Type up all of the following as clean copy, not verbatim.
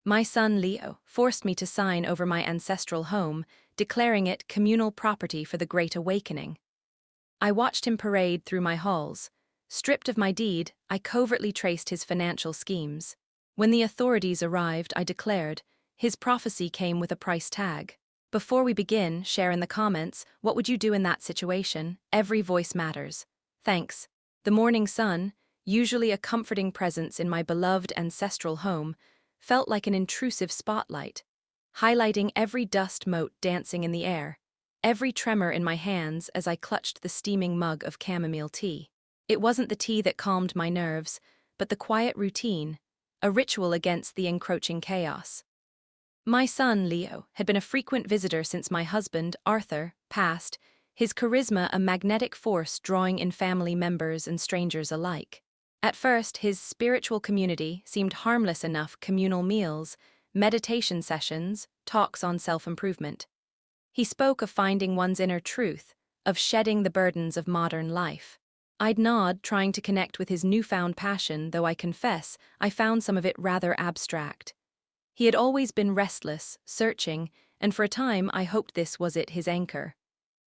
My son Leo forced me to sign over my ancestral home, declaring it communal property for the Great Awakening. I watched him parade through my halls. Stripped of my deed, I covertly traced his financial schemes. When the authorities arrived, I declared, his prophecy came with a price tag. Before we begin, share in the comments, what would you do in that situation? Every voice matters. Thanks. The morning sun, usually a comforting presence in my beloved ancestral home, felt like an intrusive spotlight, highlighting every dust mote dancing in the air, every tremor in my hands as I clutched the steaming mug of chamomile tea. It wasn't the tea that calmed my nerves, but the quiet routine, a ritual against the encroaching chaos. My son, Leo, had been a frequent visitor since my husband, Arthur, passed, his charisma a magnetic force drawing in family members and strangers alike. At first, his spiritual community seemed harmless enough: communal meals, meditation sessions, talks on self-improvement. He spoke of finding one's inner truth, of shedding the burdens of modern life. I'd nod, trying to connect with his newfound passion, though I confess I found some of it rather abstract. He had always been restless, searching, and for a time I hoped this was his anchor.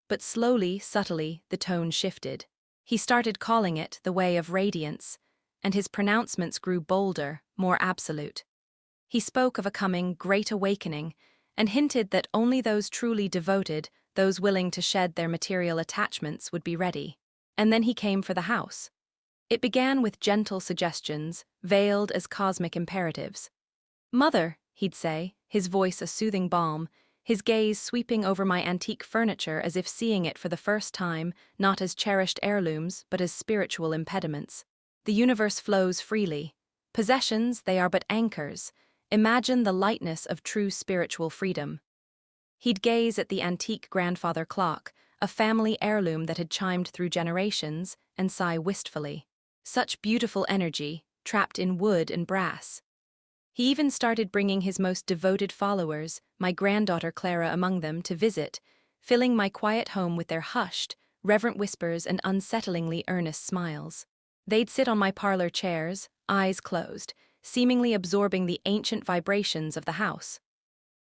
But slowly, subtly, the tone shifted. He started calling it the way of radiance, and his pronouncements grew bolder, more absolute. He spoke of a coming great awakening, and hinted that only those truly devoted, those willing to shed their material attachments, would be ready. And then he came for the house. It began with gentle suggestions, veiled as cosmic imperatives. "Mother," he'd say, his voice a soothing balm, his gaze sweeping over my antique furniture as if seeing it for the first time, not as cherished heirlooms, but as spiritual impediments. The universe flows freely. Possessions, they are but anchors. Imagine the lightness of true spiritual freedom. He'd gaze at the antique grandfather clock, a family heirloom that had chimed through generations, and sigh wistfully. Such beautiful energy, trapped in wood and brass. He even started bringing his most devoted followers, my granddaughter Clara among them, to visit, filling my quiet home with their hushed, reverent whispers and unsettlingly earnest smiles. They'd sit on my parlor chairs, eyes closed, seemingly absorbing the ancient vibrations of the house.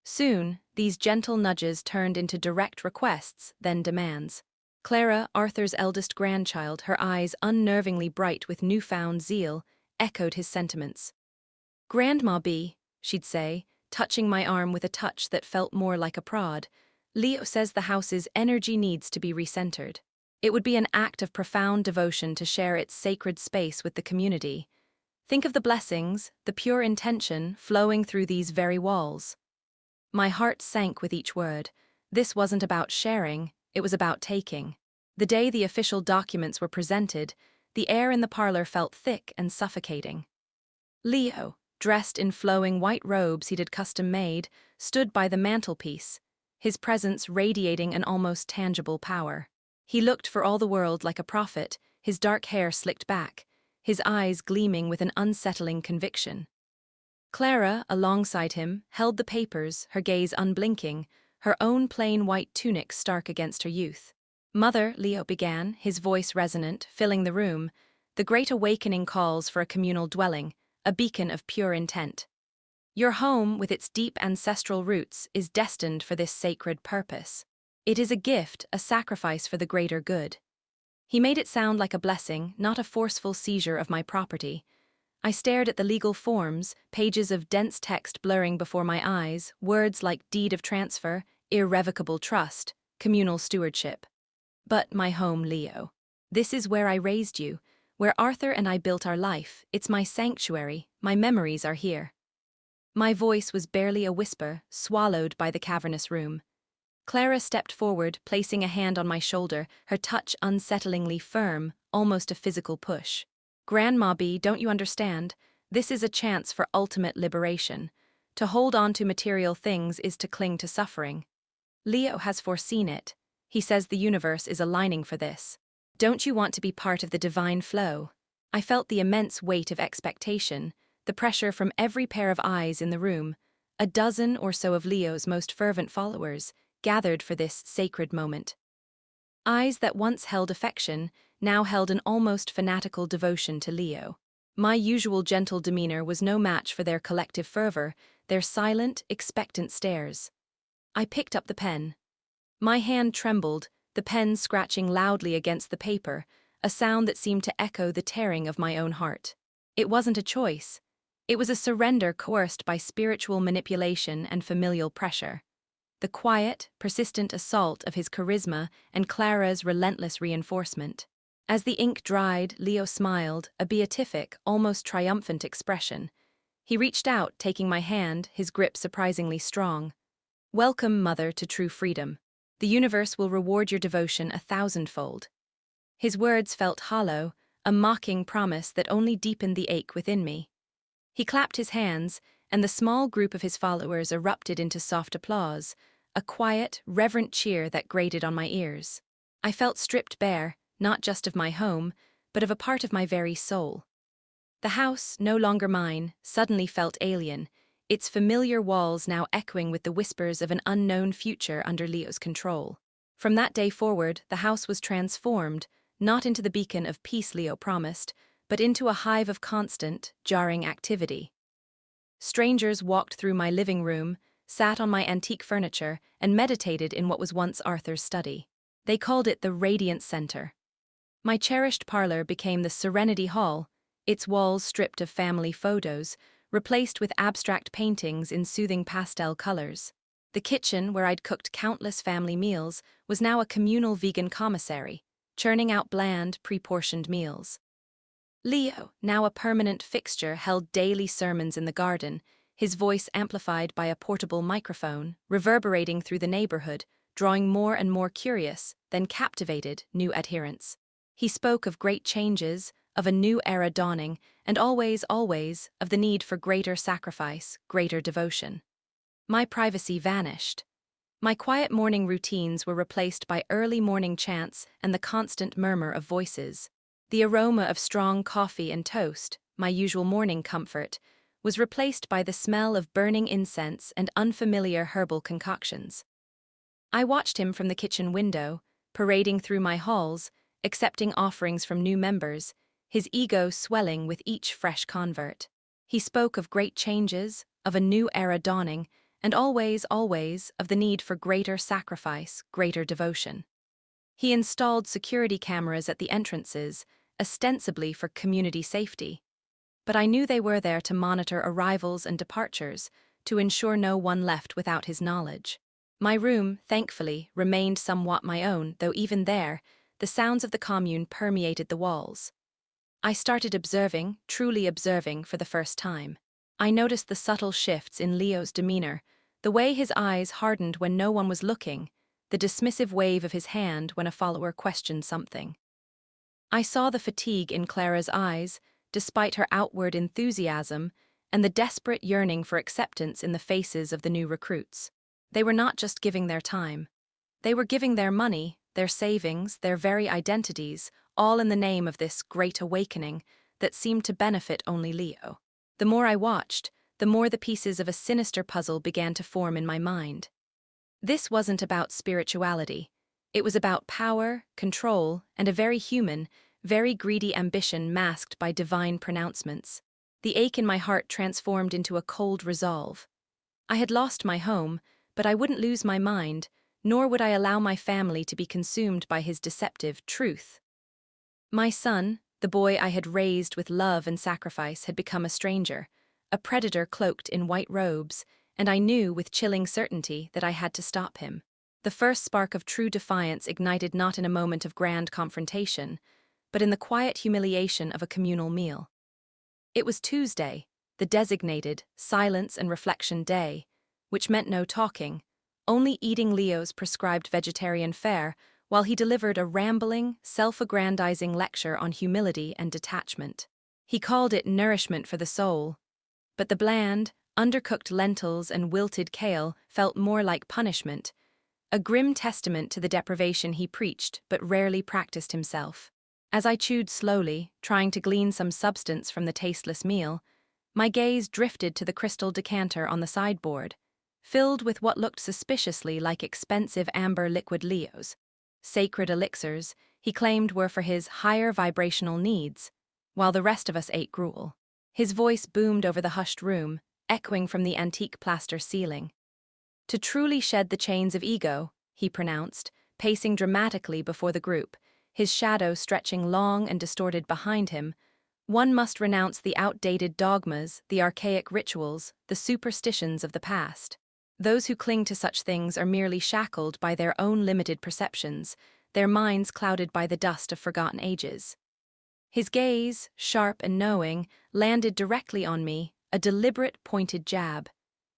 Soon, these gentle nudges turned into direct requests, then demands. Clara, Arthur's eldest grandchild, her eyes unnervingly bright with newfound zeal, echoed his sentiments. "Grandma B," she'd say, touching my arm with a touch that felt more like a prod, "Leo says the house's energy needs to be recentered. It would be an act of profound devotion to share its sacred space with the community. Think of the blessings, the pure intention flowing through these very walls." My heart sank with each word. This wasn't about sharing, it was about taking. The day the official documents were presented, the air in the parlor felt thick and suffocating. Leo, dressed in flowing white robes he'd had custom-made, stood by the mantelpiece, his presence radiating an almost tangible power. He looked for all the world like a prophet, his dark hair slicked back, his eyes gleaming with an unsettling conviction. Clara, alongside him, held the papers, her gaze unblinking, her own plain white tunic stark against her youth. "Mother," Leo began, his voice resonant, filling the room, "the Great Awakening calls for a communal dwelling, a beacon of pure intent. Your home, with its deep ancestral roots, is destined for this sacred purpose. It is a gift, a sacrifice for the greater good." He made it sound like a blessing, not a forceful seizure of my property. I stared at the legal forms, pages of dense text blurring before my eyes, words like deed of transfer, irrevocable trust, communal stewardship. "But my home, Leo. This is where I raised you, where Arthur and I built our life. It's my sanctuary, my memories are here." My voice was barely a whisper, swallowed by the cavernous room. Clara stepped forward, placing a hand on my shoulder, her touch unsettlingly firm, almost a physical push. "Grandma B, don't you understand? This is a chance for ultimate liberation. To hold on to material things is to cling to suffering. Leo has foreseen it. He says the universe is aligning for this. Don't you want to be part of the divine flow?" I felt the immense weight of expectation, the pressure from every pair of eyes in the room, a dozen or so of Leo's most fervent followers, gathered for this sacred moment. Eyes that once held affection, now held an almost fanatical devotion to Leo. My usual gentle demeanor was no match for their collective fervor. their silent, expectant stares. I picked up the pen. My hand trembled, the pen scratching loudly against the paper, a sound that seemed to echo the tearing of my own heart. It wasn't a choice. It was a surrender coerced by spiritual manipulation and familial pressure. The quiet, persistent assault of his charisma and Clara's relentless reinforcement. As the ink dried, Leo smiled, a beatific, almost triumphant expression. He reached out, taking my hand, his grip surprisingly strong. "Welcome, Mother, to true freedom. The universe will reward your devotion 1,000-fold." His words felt hollow, a mocking promise that only deepened the ache within me. He clapped his hands, and the small group of his followers erupted into soft applause, a quiet, reverent cheer that grated on my ears. I felt stripped bare, not just of my home, but of a part of my very soul. The house, no longer mine, suddenly felt alien, its familiar walls now echoing with the whispers of an unknown future under Leo's control. From that day forward, the house was transformed, not into the beacon of peace Leo promised, but into a hive of constant, jarring activity. Strangers walked through my living room, sat on my antique furniture, and meditated in what was once Arthur's study. They called it the Radiant Center. My cherished parlor became the Serenity Hall, its walls stripped of family photos, replaced with abstract paintings in soothing pastel colors. The kitchen, where I'd cooked countless family meals, was now a communal vegan commissary, churning out bland, pre-portioned meals. Leo, now a permanent fixture, held daily sermons in the garden, his voice amplified by a portable microphone, reverberating through the neighborhood, drawing more and more curious, then captivated, new adherents. He spoke of great changes, of a new era dawning, and always, always, of the need for greater sacrifice, greater devotion. My privacy vanished. My quiet morning routines were replaced by early morning chants and the constant murmur of voices. The aroma of strong coffee and toast, my usual morning comfort, was replaced by the smell of burning incense and unfamiliar herbal concoctions. I watched him from the kitchen window, parading through my halls, accepting offerings from new members, his ego swelling with each fresh convert. He spoke of great changes, of a new era dawning, and always, always, of the need for greater sacrifice, greater devotion. He installed security cameras at the entrances, ostensibly for community safety. But I knew they were there to monitor arrivals and departures, to ensure no one left without his knowledge. My room, thankfully, remained somewhat my own, though even there, the sounds of the commune permeated the walls. I started observing, truly observing, for the first time. I noticed the subtle shifts in Leo's demeanor, the way his eyes hardened when no one was looking, the dismissive wave of his hand when a follower questioned something. I saw the fatigue in Clara's eyes, despite her outward enthusiasm, and the desperate yearning for acceptance in the faces of the new recruits. They were not just giving their time. They were giving their money, their savings, their very identities, all in the name of this great awakening that seemed to benefit only Leo. The more I watched, the more the pieces of a sinister puzzle began to form in my mind. This wasn't about spirituality. It was about power, control, and a very human, very greedy ambition masked by divine pronouncements. The ache in my heart transformed into a cold resolve. I had lost my home, but I wouldn't lose my mind, nor would I allow my family to be consumed by his deceptive truth. My son, the boy I had raised with love and sacrifice, had become a stranger, a predator cloaked in white robes, and I knew with chilling certainty that I had to stop him. The first spark of true defiance ignited not in a moment of grand confrontation, but in the quiet humiliation of a communal meal. It was Tuesday, the designated silence and reflection day, which meant no talking, only eating Leo's prescribed vegetarian fare while he delivered a rambling, self-aggrandizing lecture on humility and detachment. He called it nourishment for the soul, but the bland, undercooked lentils and wilted kale felt more like punishment, a grim testament to the deprivation he preached but rarely practiced himself. As I chewed slowly, trying to glean some substance from the tasteless meal, my gaze drifted to the crystal decanter on the sideboard, filled with what looked suspiciously like expensive amber liquid Leos. Sacred elixirs, he claimed, were for his higher vibrational needs, while the rest of us ate gruel. His voice boomed over the hushed room, echoing from the antique plaster ceiling. "To truly shed the chains of ego," he pronounced, pacing dramatically before the group, his shadow stretching long and distorted behind him, "one must renounce the outdated dogmas, the archaic rituals, the superstitions of the past. Those who cling to such things are merely shackled by their own limited perceptions, their minds clouded by the dust of forgotten ages." His gaze, sharp and knowing, landed directly on me, a deliberate, pointed jab.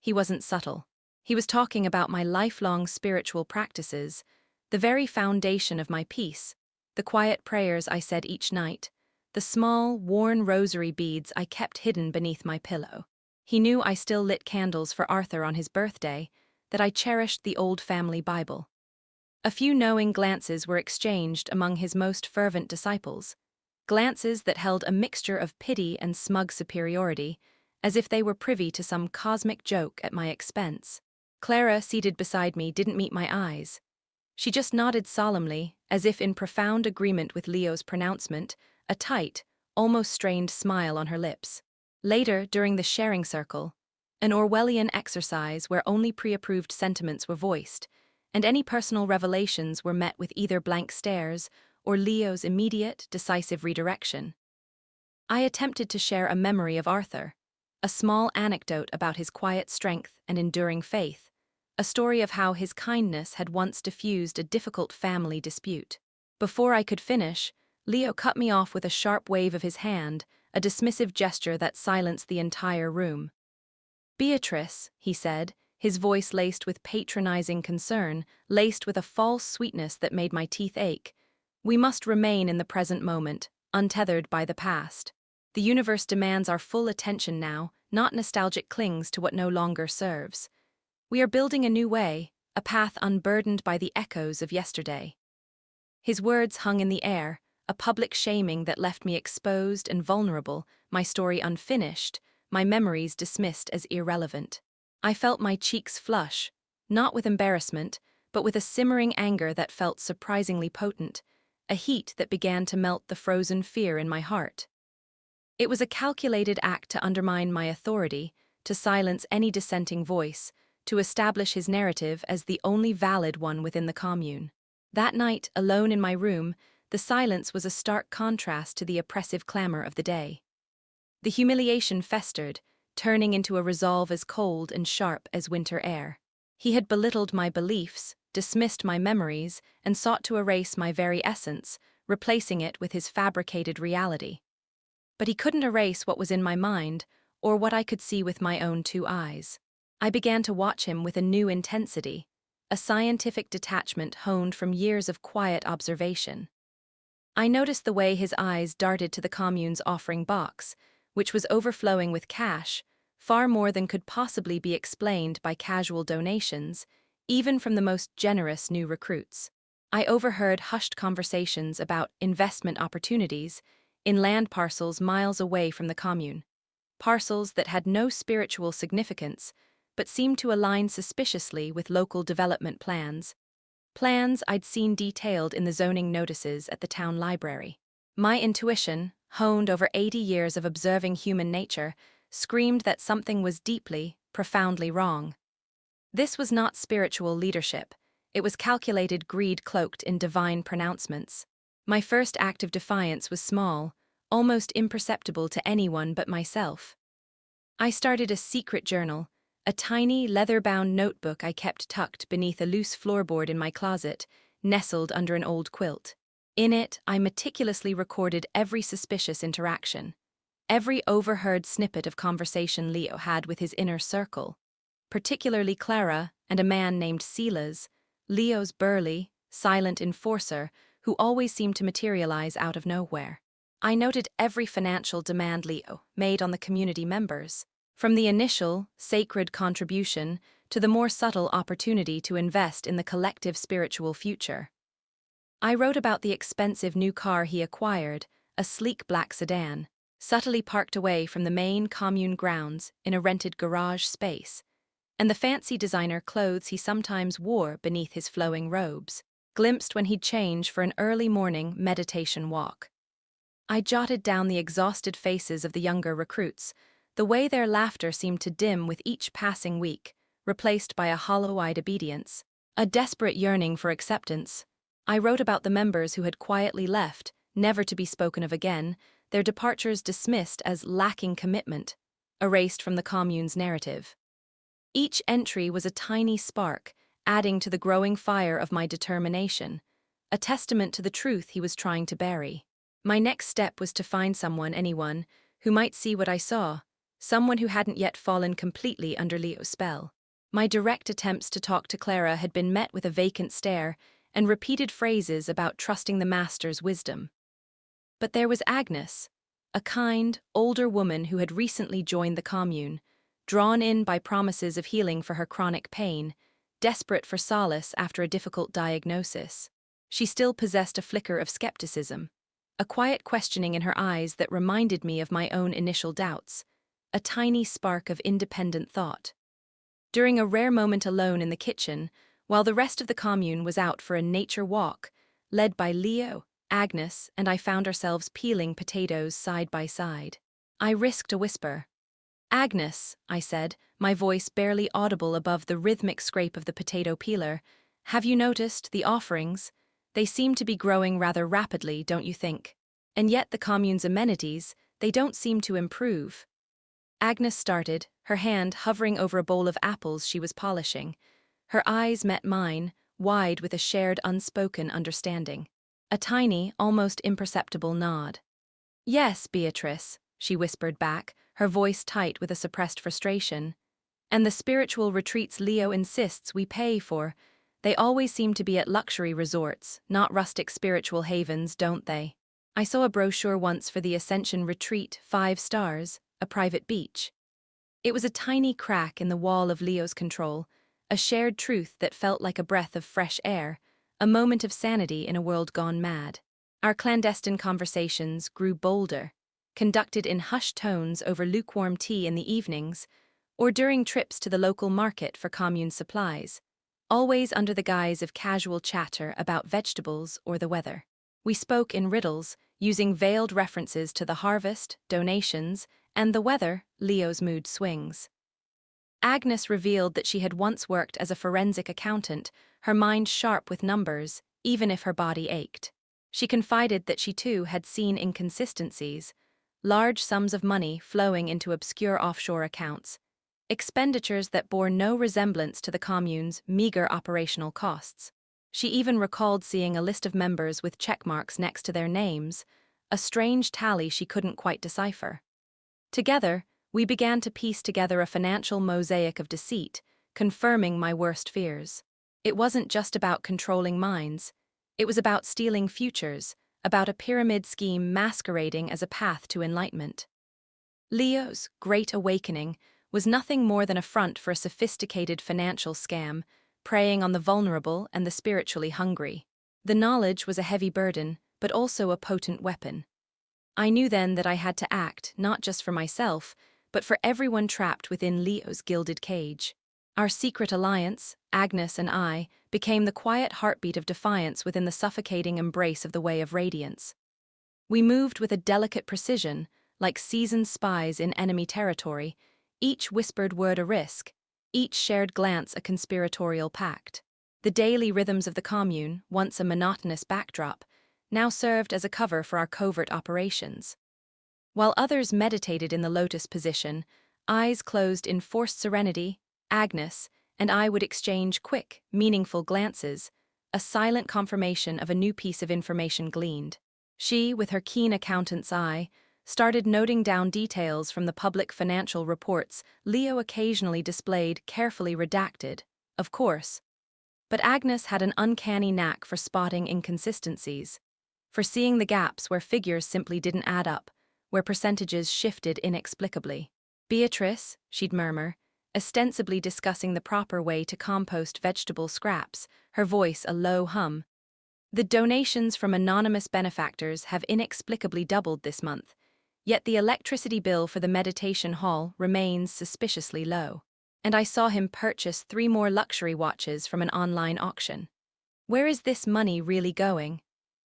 He wasn't subtle. He was talking about my lifelong spiritual practices, the very foundation of my peace, the quiet prayers I said each night, the small, worn rosary beads I kept hidden beneath my pillow. He knew I still lit candles for Arthur on his birthday, that I cherished the old family Bible. A few knowing glances were exchanged among his most fervent disciples, glances that held a mixture of pity and smug superiority, as if they were privy to some cosmic joke at my expense. Clara, seated beside me, didn't meet my eyes. She just nodded solemnly, as if in profound agreement with Leo's pronouncement, a tight, almost strained smile on her lips. Later, during the sharing circle, an Orwellian exercise where only pre-approved sentiments were voiced, and any personal revelations were met with either blank stares or Leo's immediate, decisive redirection. I attempted to share a memory of Arthur, a small anecdote about his quiet strength and enduring faith, a story of how his kindness had once diffused a difficult family dispute. Before I could finish, Leo cut me off with a sharp wave of his hand, a dismissive gesture that silenced the entire room. "Beatrice," he said, his voice laced with patronizing concern, laced with a false sweetness that made my teeth ache, "we must remain in the present moment, untethered by the past. The universe demands our full attention now, not nostalgic clings to what no longer serves. We are building a new way, a path unburdened by the echoes of yesterday." His words hung in the air, a public shaming that left me exposed and vulnerable, my story unfinished, my memories dismissed as irrelevant. I felt my cheeks flush, not with embarrassment, but with a simmering anger that felt surprisingly potent, a heat that began to melt the frozen fear in my heart. It was a calculated act to undermine my authority, to silence any dissenting voice, to establish his narrative as the only valid one within the commune. That night, alone in my room, the silence was a stark contrast to the oppressive clamor of the day. The humiliation festered, turning into a resolve as cold and sharp as winter air. He had belittled my beliefs, dismissed my memories, and sought to erase my very essence, replacing it with his fabricated reality. But he couldn't erase what was in my mind, or what I could see with my own two eyes. I began to watch him with a new intensity, a scientific detachment honed from years of quiet observation. I noticed the way his eyes darted to the commune's offering box, which was overflowing with cash, far more than could possibly be explained by casual donations, even from the most generous new recruits. I overheard hushed conversations about investment opportunities in land parcels miles away from the commune, parcels that had no spiritual significance, but seemed to align suspiciously with local development plans. Plans I'd seen detailed in the zoning notices at the town library. My intuition, honed over 80 years of observing human nature, screamed that something was deeply, profoundly wrong. This was not spiritual leadership. It was calculated greed cloaked in divine pronouncements. My first act of defiance was small, almost imperceptible to anyone but myself. I started a secret journal, a tiny, leather-bound notebook I kept tucked beneath a loose floorboard in my closet, nestled under an old quilt. In it, I meticulously recorded every suspicious interaction, every overheard snippet of conversation Leo had with his inner circle, particularly Clara and a man named Silas, Leo's burly, silent enforcer who always seemed to materialize out of nowhere. I noted every financial demand Leo made on the community members, from the initial, sacred contribution to the more subtle opportunity to invest in the collective spiritual future. I wrote about the expensive new car he acquired, a sleek black sedan, subtly parked away from the main commune grounds in a rented garage space, and the fancy designer clothes he sometimes wore beneath his flowing robes, glimpsed when he'd change for an early morning meditation walk. I jotted down the exhausted faces of the younger recruits, The way their laughter seemed to dim with each passing week, replaced by a hollow-eyed obedience, a desperate yearning for acceptance. I wrote about the members who had quietly left, never to be spoken of again, their departures dismissed as lacking commitment, erased from the commune's narrative. Each entry was a tiny spark, adding to the growing fire of my determination, a testament to the truth he was trying to bury. My next step was to find anyone, who might see what I saw, someone who hadn't yet fallen completely under Leo's spell. My direct attempts to talk to Clara had been met with a vacant stare and repeated phrases about trusting the master's wisdom. But there was Agnes, a kind, older woman who had recently joined the commune, drawn in by promises of healing for her chronic pain, desperate for solace after a difficult diagnosis. She still possessed a flicker of skepticism, a quiet questioning in her eyes that reminded me of my own initial doubts, a tiny spark of independent thought. During a rare moment alone in the kitchen, while the rest of the commune was out for a nature walk, led by Leo, Agnes, and I found ourselves peeling potatoes side by side. I risked a whisper. "Agnes," I said, my voice barely audible above the rhythmic scrape of the potato peeler, "have you noticed the offerings? They seem to be growing rather rapidly, don't you think? And yet the commune's amenities, they don't seem to improve." Agnes started, her hand hovering over a bowl of apples she was polishing. Her eyes met mine, wide with a shared unspoken understanding. A tiny, almost imperceptible nod. "Yes, Beatrice," she whispered back, her voice tight with a suppressed frustration. "And the spiritual retreats Leo insists we pay for, they always seem to be at luxury resorts, not rustic spiritual havens, don't they? I saw a brochure once for the Ascension Retreat, 5 stars, a private beach. It was a tiny crack in the wall of Leo's control, a shared truth that felt like a breath of fresh air, a moment of sanity in a world gone mad. Our clandestine conversations grew bolder, conducted in hushed tones over lukewarm tea in the evenings, or during trips to the local market for commune supplies, always under the guise of casual chatter about vegetables or the weather. We spoke in riddles, using veiled references to the harvest, donations, and the weather, Leo's mood swings. Agnes revealed that she had once worked as a forensic accountant, her mind sharp with numbers, even if her body ached. She confided that she too had seen inconsistencies, large sums of money flowing into obscure offshore accounts, expenditures that bore no resemblance to the commune's meager operational costs. She even recalled seeing a list of members with check marks next to their names, a strange tally she couldn't quite decipher. Together, we began to piece together a financial mosaic of deceit, confirming my worst fears. It wasn't just about controlling minds. It was about stealing futures, about a pyramid scheme masquerading as a path to enlightenment. Leo's Great Awakening was nothing more than a front for a sophisticated financial scam, preying on the vulnerable and the spiritually hungry. The knowledge was a heavy burden, but also a potent weapon. I knew then that I had to act, not just for myself, but for everyone trapped within Leo's gilded cage. Our secret alliance, Agnes and I, became the quiet heartbeat of defiance within the suffocating embrace of the Way of Radiance. We moved with a delicate precision, like seasoned spies in enemy territory, each whispered word a risk, each shared glance a conspiratorial pact. The daily rhythms of the commune, once a monotonous backdrop, now served as a cover for our covert operations. While others meditated in the lotus position, eyes closed in forced serenity, Agnes and I would exchange quick, meaningful glances, a silent confirmation of a new piece of information gleaned. She, with her keen accountant's eye, started noting down details from the public financial reports Leo occasionally displayed, carefully redacted, of course. But Agnes had an uncanny knack for spotting inconsistencies, for seeing the gaps where figures simply didn't add up, where percentages shifted inexplicably. "Beatrice," she'd murmur, ostensibly discussing the proper way to compost vegetable scraps, her voice a low hum. "The donations from anonymous benefactors have inexplicably doubled this month, yet the electricity bill for the meditation hall remains suspiciously low. And I saw him purchase 3 more luxury watches from an online auction. Where is this money really going?"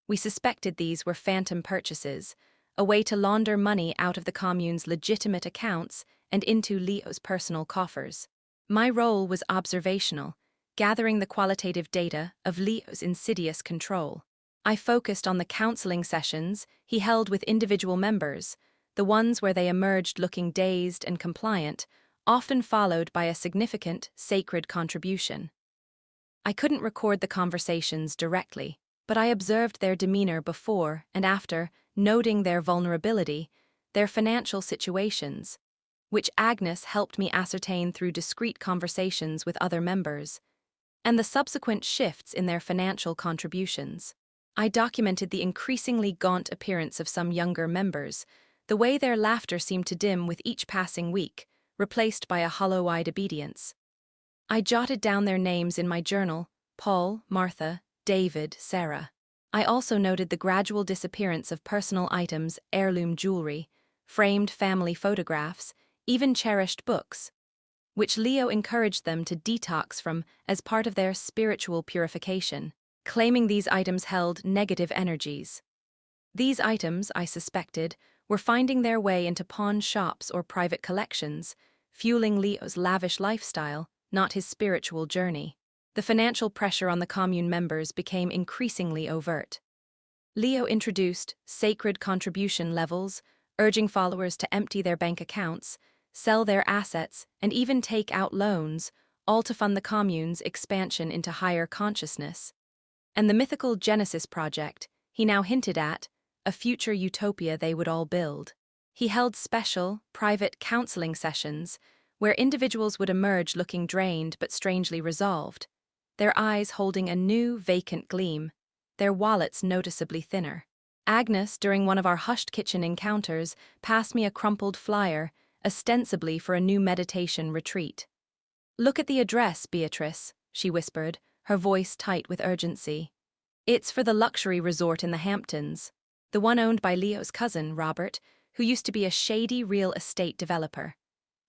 We suspected these were phantom purchases, a way to launder money out of the commune's legitimate accounts and into Leo's personal coffers. My role was observational, gathering the qualitative data of Leo's insidious control. I focused on the counseling sessions he held with individual members, the ones where they emerged looking dazed and compliant, often followed by a significant, sacred contribution. I couldn't record the conversations directly, but I observed their demeanor before and after, noting their vulnerability, their financial situations, which Agnes helped me ascertain through discreet conversations with other members, and the subsequent shifts in their financial contributions. I documented the increasingly gaunt appearance of some younger members, the way their laughter seemed to dim with each passing week, replaced by a hollow-eyed obedience. I jotted down their names in my journal: Paul, Martha, David, Sarah. I also noted the gradual disappearance of personal items, heirloom jewelry, framed family photographs, even cherished books, which Leo encouraged them to detox from as part of their spiritual purification, claiming these items held negative energies. These items, I suspected, were finding their way into pawn shops or private collections, fueling Leo's lavish lifestyle, not his spiritual journey. The financial pressure on the commune members became increasingly overt. Leo introduced sacred contribution levels, urging followers to empty their bank accounts, sell their assets, and even take out loans, all to fund the commune's expansion into higher consciousness. And the mythical Genesis project, he now hinted at, a future utopia they would all build. He held special, private counseling sessions where individuals would emerge looking drained but strangely resolved, their eyes holding a new, vacant gleam, their wallets noticeably thinner. Agnes, during one of our hushed kitchen encounters, passed me a crumpled flyer, ostensibly for a new meditation retreat. "Look at the address, Beatrice," she whispered, her voice tight with urgency. "It's for the luxury resort in the Hamptons, the one owned by Leo's cousin, Robert, who used to be a shady real estate developer.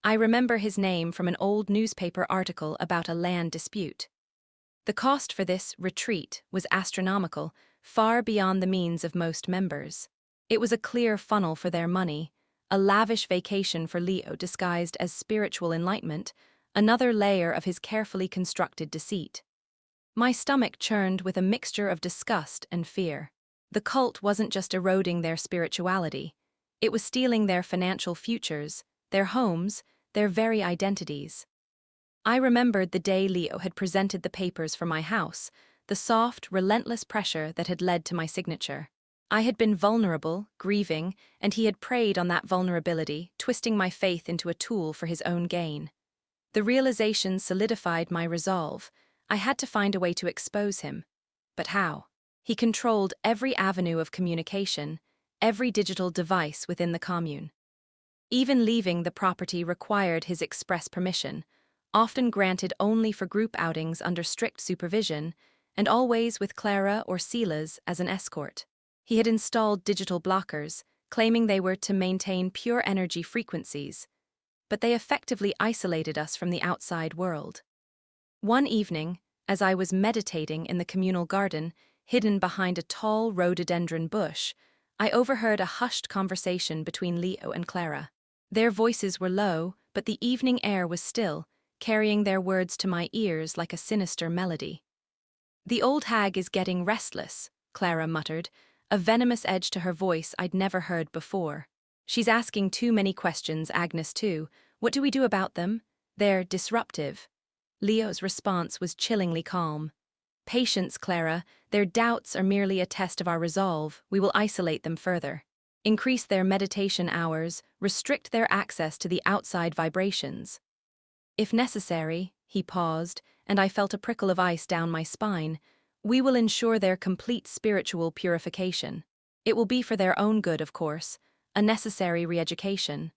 I remember his name from an old newspaper article about a land dispute. The cost for this retreat was astronomical, far beyond the means of most members. It was a clear funnel for their money, a lavish vacation for Leo disguised as spiritual enlightenment, another layer of his carefully constructed deceit. My stomach churned with a mixture of disgust and fear. The cult wasn't just eroding their spirituality. It was stealing their financial futures, their homes, their very identities. I remembered the day Leo had presented the papers for my house, the soft, relentless pressure that had led to my signature. I had been vulnerable, grieving, and he had preyed on that vulnerability, twisting my faith into a tool for his own gain. The realization solidified my resolve. I had to find a way to expose him. But how? He controlled every avenue of communication, every digital device within the commune. Even leaving the property required his express permission, often granted only for group outings under strict supervision, and always with Clara or Silas as an escort. He had installed digital blockers, claiming they were to maintain pure energy frequencies, but they effectively isolated us from the outside world. One evening, as I was meditating in the communal garden, hidden behind a tall rhododendron bush, I overheard a hushed conversation between Leo and Clara. Their voices were low, but the evening air was still, carrying their words to my ears like a sinister melody. "The old hag is getting restless," Clara muttered, a venomous edge to her voice I'd never heard before. "She's asking too many questions, Agnes too. What do we do about them? They're disruptive." Leo's response was chillingly calm. "Patience, Clara. Their doubts are merely a test of our resolve. We will isolate them further. Increase their meditation hours, restrict their access to the outside vibrations. If necessary," he paused, and I felt a prickle of ice down my spine, "we will ensure their complete spiritual purification. It will be for their own good, of course, a necessary re-education."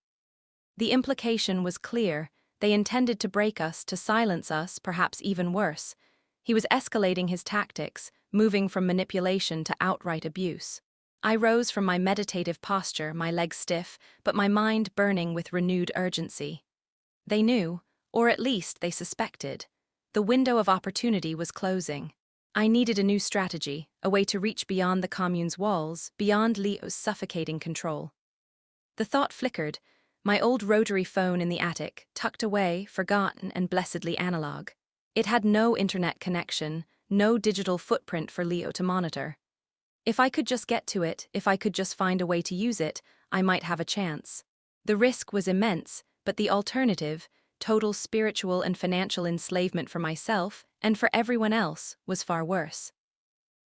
The implication was clear. They intended to break us, to silence us, perhaps even worse. He was escalating his tactics, moving from manipulation to outright abuse. I rose from my meditative posture, my legs stiff, but my mind burning with renewed urgency. They knew, or at least they suspected. The window of opportunity was closing. I needed a new strategy, a way to reach beyond the commune's walls, beyond Leo's suffocating control. The thought flickered, my old rotary phone in the attic, tucked away, forgotten and blessedly analog. It had no internet connection, no digital footprint for Leo to monitor. If I could just get to it, if I could just find a way to use it, I might have a chance. The risk was immense, but the alternative, total spiritual and financial enslavement for myself and for everyone else, was far worse.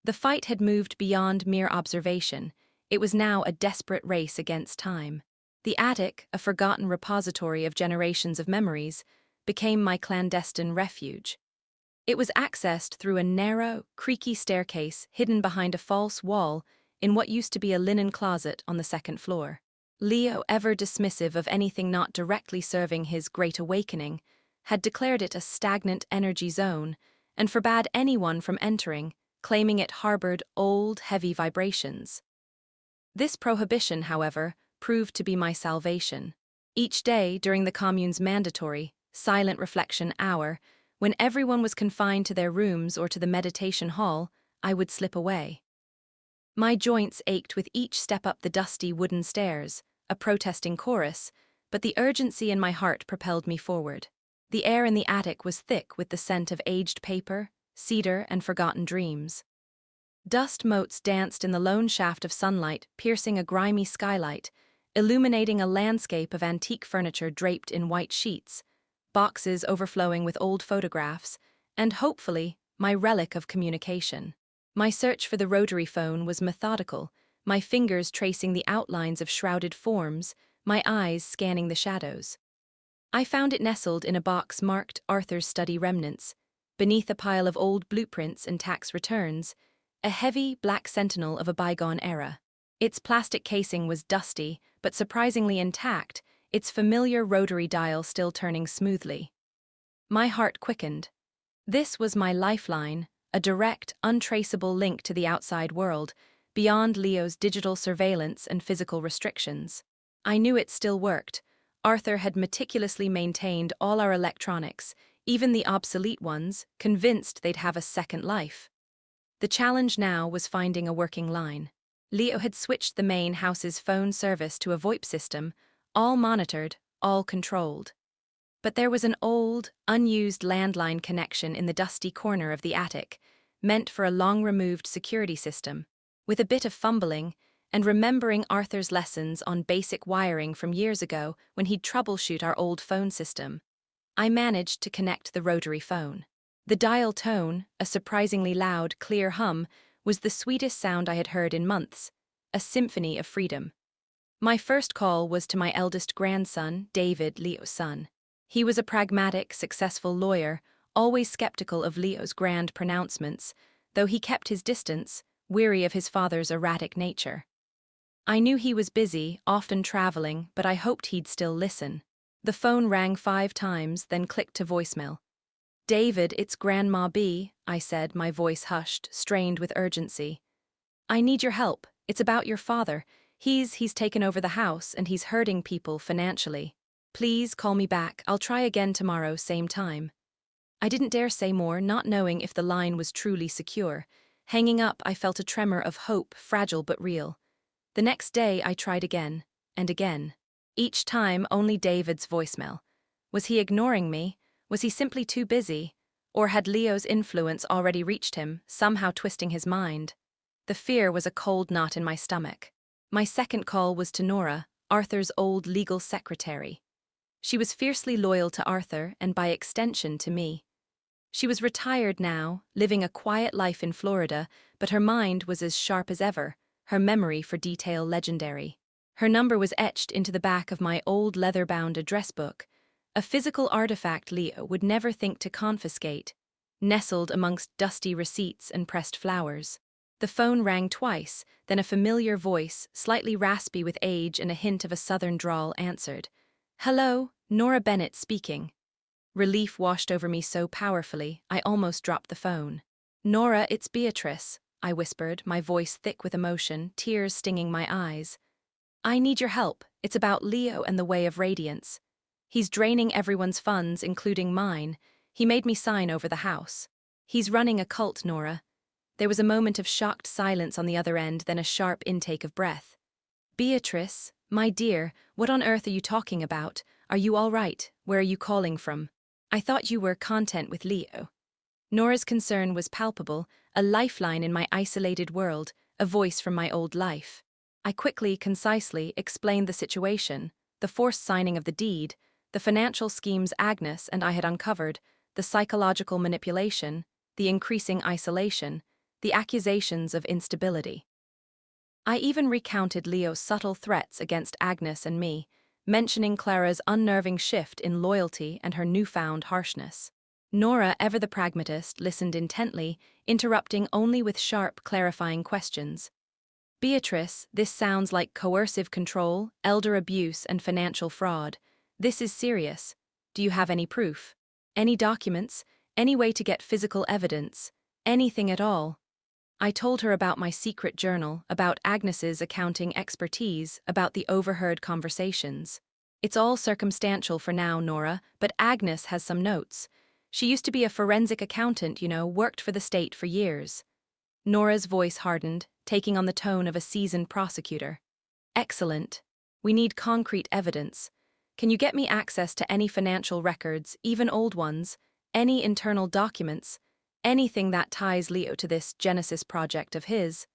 The fight had moved beyond mere observation. It was now a desperate race against time. The attic, a forgotten repository of generations of memories, became my clandestine refuge. It was accessed through a narrow, creaky staircase hidden behind a false wall in what used to be a linen closet on the second floor. Leo, ever dismissive of anything not directly serving his great awakening, had declared it a stagnant energy zone and forbade anyone from entering, claiming it harbored old, heavy vibrations. This prohibition, however, proved to be my salvation. Each day, during the commune's mandatory, silent reflection hour, when everyone was confined to their rooms or to the meditation hall, I would slip away. My joints ached with each step up the dusty wooden stairs, a protesting chorus, but the urgency in my heart propelled me forward. The air in the attic was thick with the scent of aged paper, cedar, and forgotten dreams. Dust motes danced in the lone shaft of sunlight, piercing a grimy skylight, illuminating a landscape of antique furniture draped in white sheets, boxes overflowing with old photographs, and, hopefully, my relic of communication. My search for the rotary phone was methodical, my fingers tracing the outlines of shrouded forms, my eyes scanning the shadows. I found it nestled in a box marked Arthur's Study Remnants, beneath a pile of old blueprints and tax returns, a heavy, black sentinel of a bygone era. Its plastic casing was dusty, but surprisingly intact, its familiar rotary dial still turning smoothly. My heart quickened. This was my lifeline, a direct, untraceable link to the outside world, beyond Leo's digital surveillance and physical restrictions. I knew it still worked. Arthur had meticulously maintained all our electronics, even the obsolete ones, convinced they'd have a second life. The challenge now was finding a working line. Leo had switched the main house's phone service to a VoIP system, all monitored, all controlled. But there was an old, unused landline connection in the dusty corner of the attic, meant for a long-removed security system. With a bit of fumbling, and remembering Arthur's lessons on basic wiring from years ago when he'd troubleshoot our old phone system, I managed to connect the rotary phone. The dial tone, a surprisingly loud, clear hum, was the sweetest sound I had heard in months, a symphony of freedom. My first call was to my eldest grandson, David, Leo's son. He was a pragmatic, successful lawyer, always skeptical of Leo's grand pronouncements, though he kept his distance, weary of his father's erratic nature. I knew he was busy, often traveling, but I hoped he'd still listen. The phone rang 5 times, then clicked to voicemail. "David, it's Grandma B," I said, my voice hushed, strained with urgency. "I need your help. It's about your father. He's taken over the house, and he's hurting people financially. Please call me back. I'll try again tomorrow, same time." I didn't dare say more, not knowing if the line was truly secure. Hanging up, I felt a tremor of hope, fragile but real. The next day, I tried again, and again. Each time, only David's voicemail. Was he ignoring me? Was he simply too busy? Or had Leo's influence already reached him, somehow twisting his mind? The fear was a cold knot in my stomach. My second call was to Nora, Arthur's old legal secretary. She was fiercely loyal to Arthur and by extension to me. She was retired now, living a quiet life in Florida, but her mind was as sharp as ever, her memory for detail legendary. Her number was etched into the back of my old leather-bound address book, a physical artifact Leo would never think to confiscate, nestled amongst dusty receipts and pressed flowers. The phone rang twice, then a familiar voice, slightly raspy with age and a hint of a southern drawl, answered. "Hello, Nora Bennett speaking." Relief washed over me so powerfully, I almost dropped the phone. "Nora, it's Beatrice," I whispered, my voice thick with emotion, tears stinging my eyes. "I need your help. It's about Leo and the Way of Radiance. He's draining everyone's funds, including mine. He made me sign over the house. He's running a cult, Nora. There was a moment of shocked silence on the other end, then a sharp intake of breath. Beatrice, my dear, what on earth are you talking about? Are you all right? Where are you calling from? I thought you were content with Leo. Nora's concern was palpable, a lifeline in my isolated world, a voice from my old life. I quickly, concisely explained the situation, the forced signing of the deed, the financial schemes Agnes and I had uncovered, the psychological manipulation, the increasing isolation, the accusations of instability. I even recounted Leo's subtle threats against Agnes and me, mentioning Clara's unnerving shift in loyalty and her newfound harshness. Nora, ever the pragmatist, listened intently, interrupting only with sharp, clarifying questions. Beatrice, this sounds like coercive control, elder abuse, and financial fraud. This is serious. Do you have any proof? Any documents? Any way to get physical evidence? Anything at all? I told her about my secret journal, about Agnes's accounting expertise, about the overheard conversations. It's all circumstantial for now, Nora, but Agnes has some notes. She used to be a forensic accountant, worked for the state for years. Nora's voice hardened, taking on the tone of a seasoned prosecutor. Excellent. We need concrete evidence. Can you get me access to any financial records, even old ones, any internal documents, anything that ties Leo to this Genesis project of his?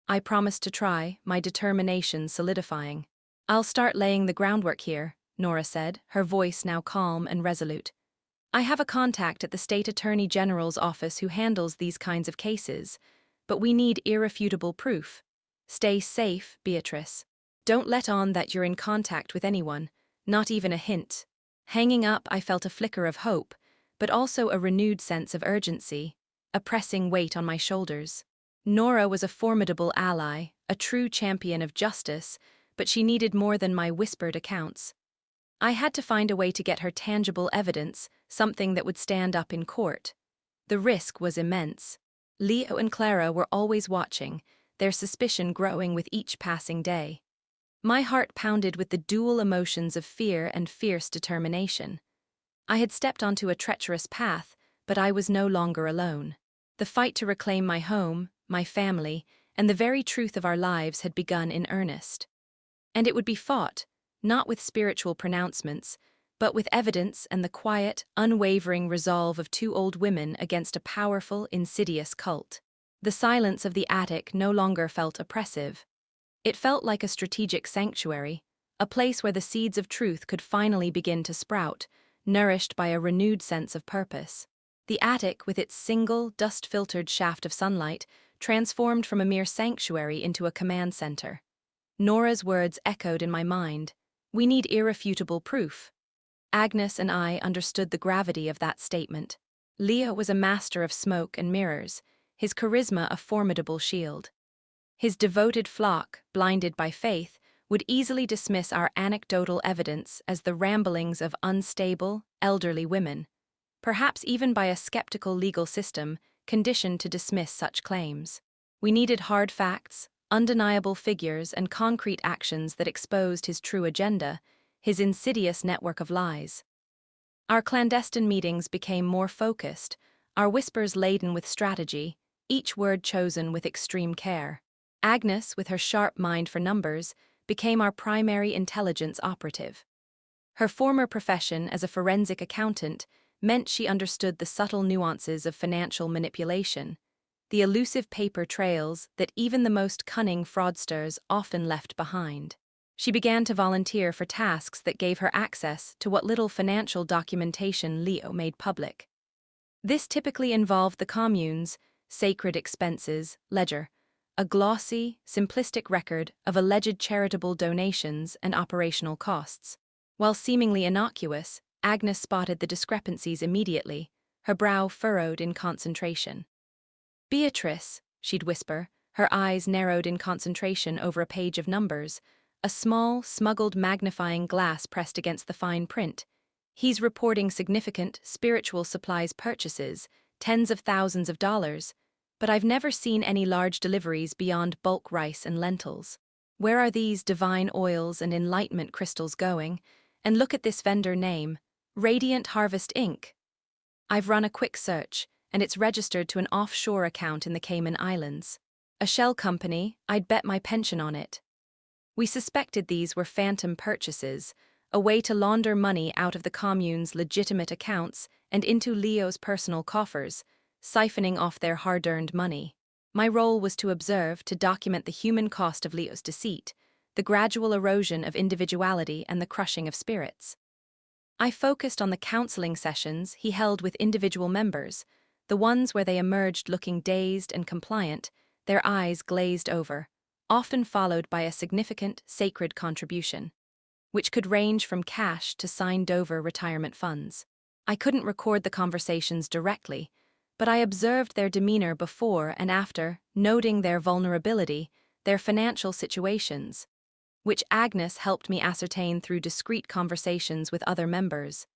I promised to try, my determination solidifying. I'll start laying the groundwork here, Nora said, her voice now calm and resolute. I have a contact at the State Attorney General's office who handles these kinds of cases, but we need irrefutable proof. Stay safe, Beatrice. Don't let on that you're in contact with anyone, not even a hint. Hanging up, I felt a flicker of hope, but also a renewed sense of urgency, a pressing weight on my shoulders. Nora was a formidable ally, a true champion of justice, but she needed more than my whispered accounts. I had to find a way to get her tangible evidence, something that would stand up in court. The risk was immense. Leo and Clara were always watching, their suspicion growing with each passing day. My heart pounded with the dual emotions of fear and fierce determination. I had stepped onto a treacherous path, but I was no longer alone. The fight to reclaim my home, my family, and the very truth of our lives had begun in earnest. And it would be fought, not with spiritual pronouncements, but with evidence and the quiet, unwavering resolve of two old women against a powerful, insidious cult. The silence of the attic no longer felt oppressive. It felt like a strategic sanctuary, a place where the seeds of truth could finally begin to sprout, nourished by a renewed sense of purpose. The attic, with its single, dust-filtered shaft of sunlight, transformed from a mere sanctuary into a command center. Nora's words echoed in my mind. We need irrefutable proof. Agnes and I understood the gravity of that statement. Leo was a master of smoke and mirrors, his charisma a formidable shield. His devoted flock, blinded by faith, would easily dismiss our anecdotal evidence as the ramblings of unstable, elderly women, perhaps even by a skeptical legal system conditioned to dismiss such claims. We needed hard facts, undeniable figures, and concrete actions that exposed his true agenda, his insidious network of lies. Our clandestine meetings became more focused, our whispers laden with strategy, each word chosen with extreme care. Agnes, with her sharp mind for numbers, became our primary intelligence operative. Her former profession as a forensic accountant meant she understood the subtle nuances of financial manipulation, the elusive paper trails that even the most cunning fraudsters often left behind. She began to volunteer for tasks that gave her access to what little financial documentation Leo made public. This typically involved the commune's sacred expenses ledger, a glossy, simplistic record of alleged charitable donations and operational costs. While seemingly innocuous, Agnes spotted the discrepancies immediately, her brow furrowed in concentration. Beatrice, she'd whisper, her eyes narrowed in concentration over a page of numbers, a small, smuggled magnifying glass pressed against the fine print. He's reporting significant spiritual supplies purchases, tens of thousands of dollars, but I've never seen any large deliveries beyond bulk rice and lentils. Where are these divine oils and enlightenment crystals going? And look at this vendor name, Radiant Harvest Inc. I've run a quick search, and it's registered to an offshore account in the Cayman Islands. A shell company, I'd bet my pension on it. We suspected these were phantom purchases, a way to launder money out of the commune's legitimate accounts and into Leo's personal coffers, siphoning off their hard-earned money. My role was to observe, to document the human cost of Leo's deceit, the gradual erosion of individuality and the crushing of spirits. I focused on the counseling sessions he held with individual members, the ones where they emerged looking dazed and compliant, their eyes glazed over, often followed by a significant, sacred contribution, which could range from cash to signed-over retirement funds. I couldn't record the conversations directly, but I observed their demeanor before and after, noting their vulnerability, their financial situations, which Agnes helped me ascertain through discreet conversations with other members,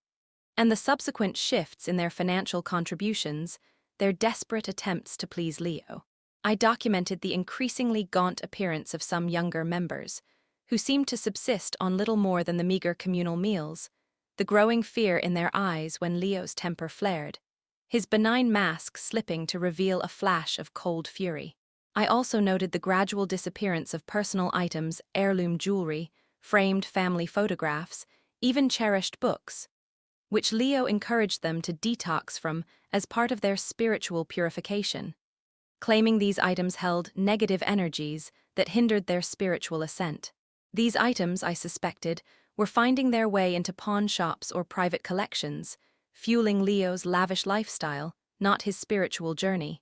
and the subsequent shifts in their financial contributions, their desperate attempts to please Leo. I documented the increasingly gaunt appearance of some younger members, who seemed to subsist on little more than the meager communal meals, the growing fear in their eyes when Leo's temper flared, his benign mask slipping to reveal a flash of cold fury. I also noted the gradual disappearance of personal items, heirloom jewelry, framed family photographs, even cherished books, which Leo encouraged them to detox from as part of their spiritual purification, claiming these items held negative energies that hindered their spiritual ascent. These items, I suspected, were finding their way into pawn shops or private collections, fueling Leo's lavish lifestyle, not his spiritual journey.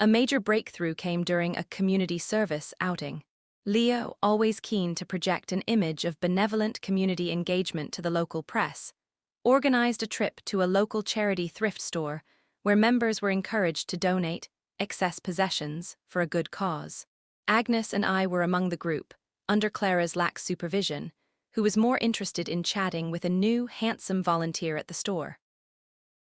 A major breakthrough came during a community service outing. Leo, always keen to project an image of benevolent community engagement to the local press, organized a trip to a local charity thrift store where members were encouraged to donate excess possessions for a good cause. Agnes and I were among the group, under Clara's lax supervision, who was more interested in chatting with a new, handsome volunteer at the store.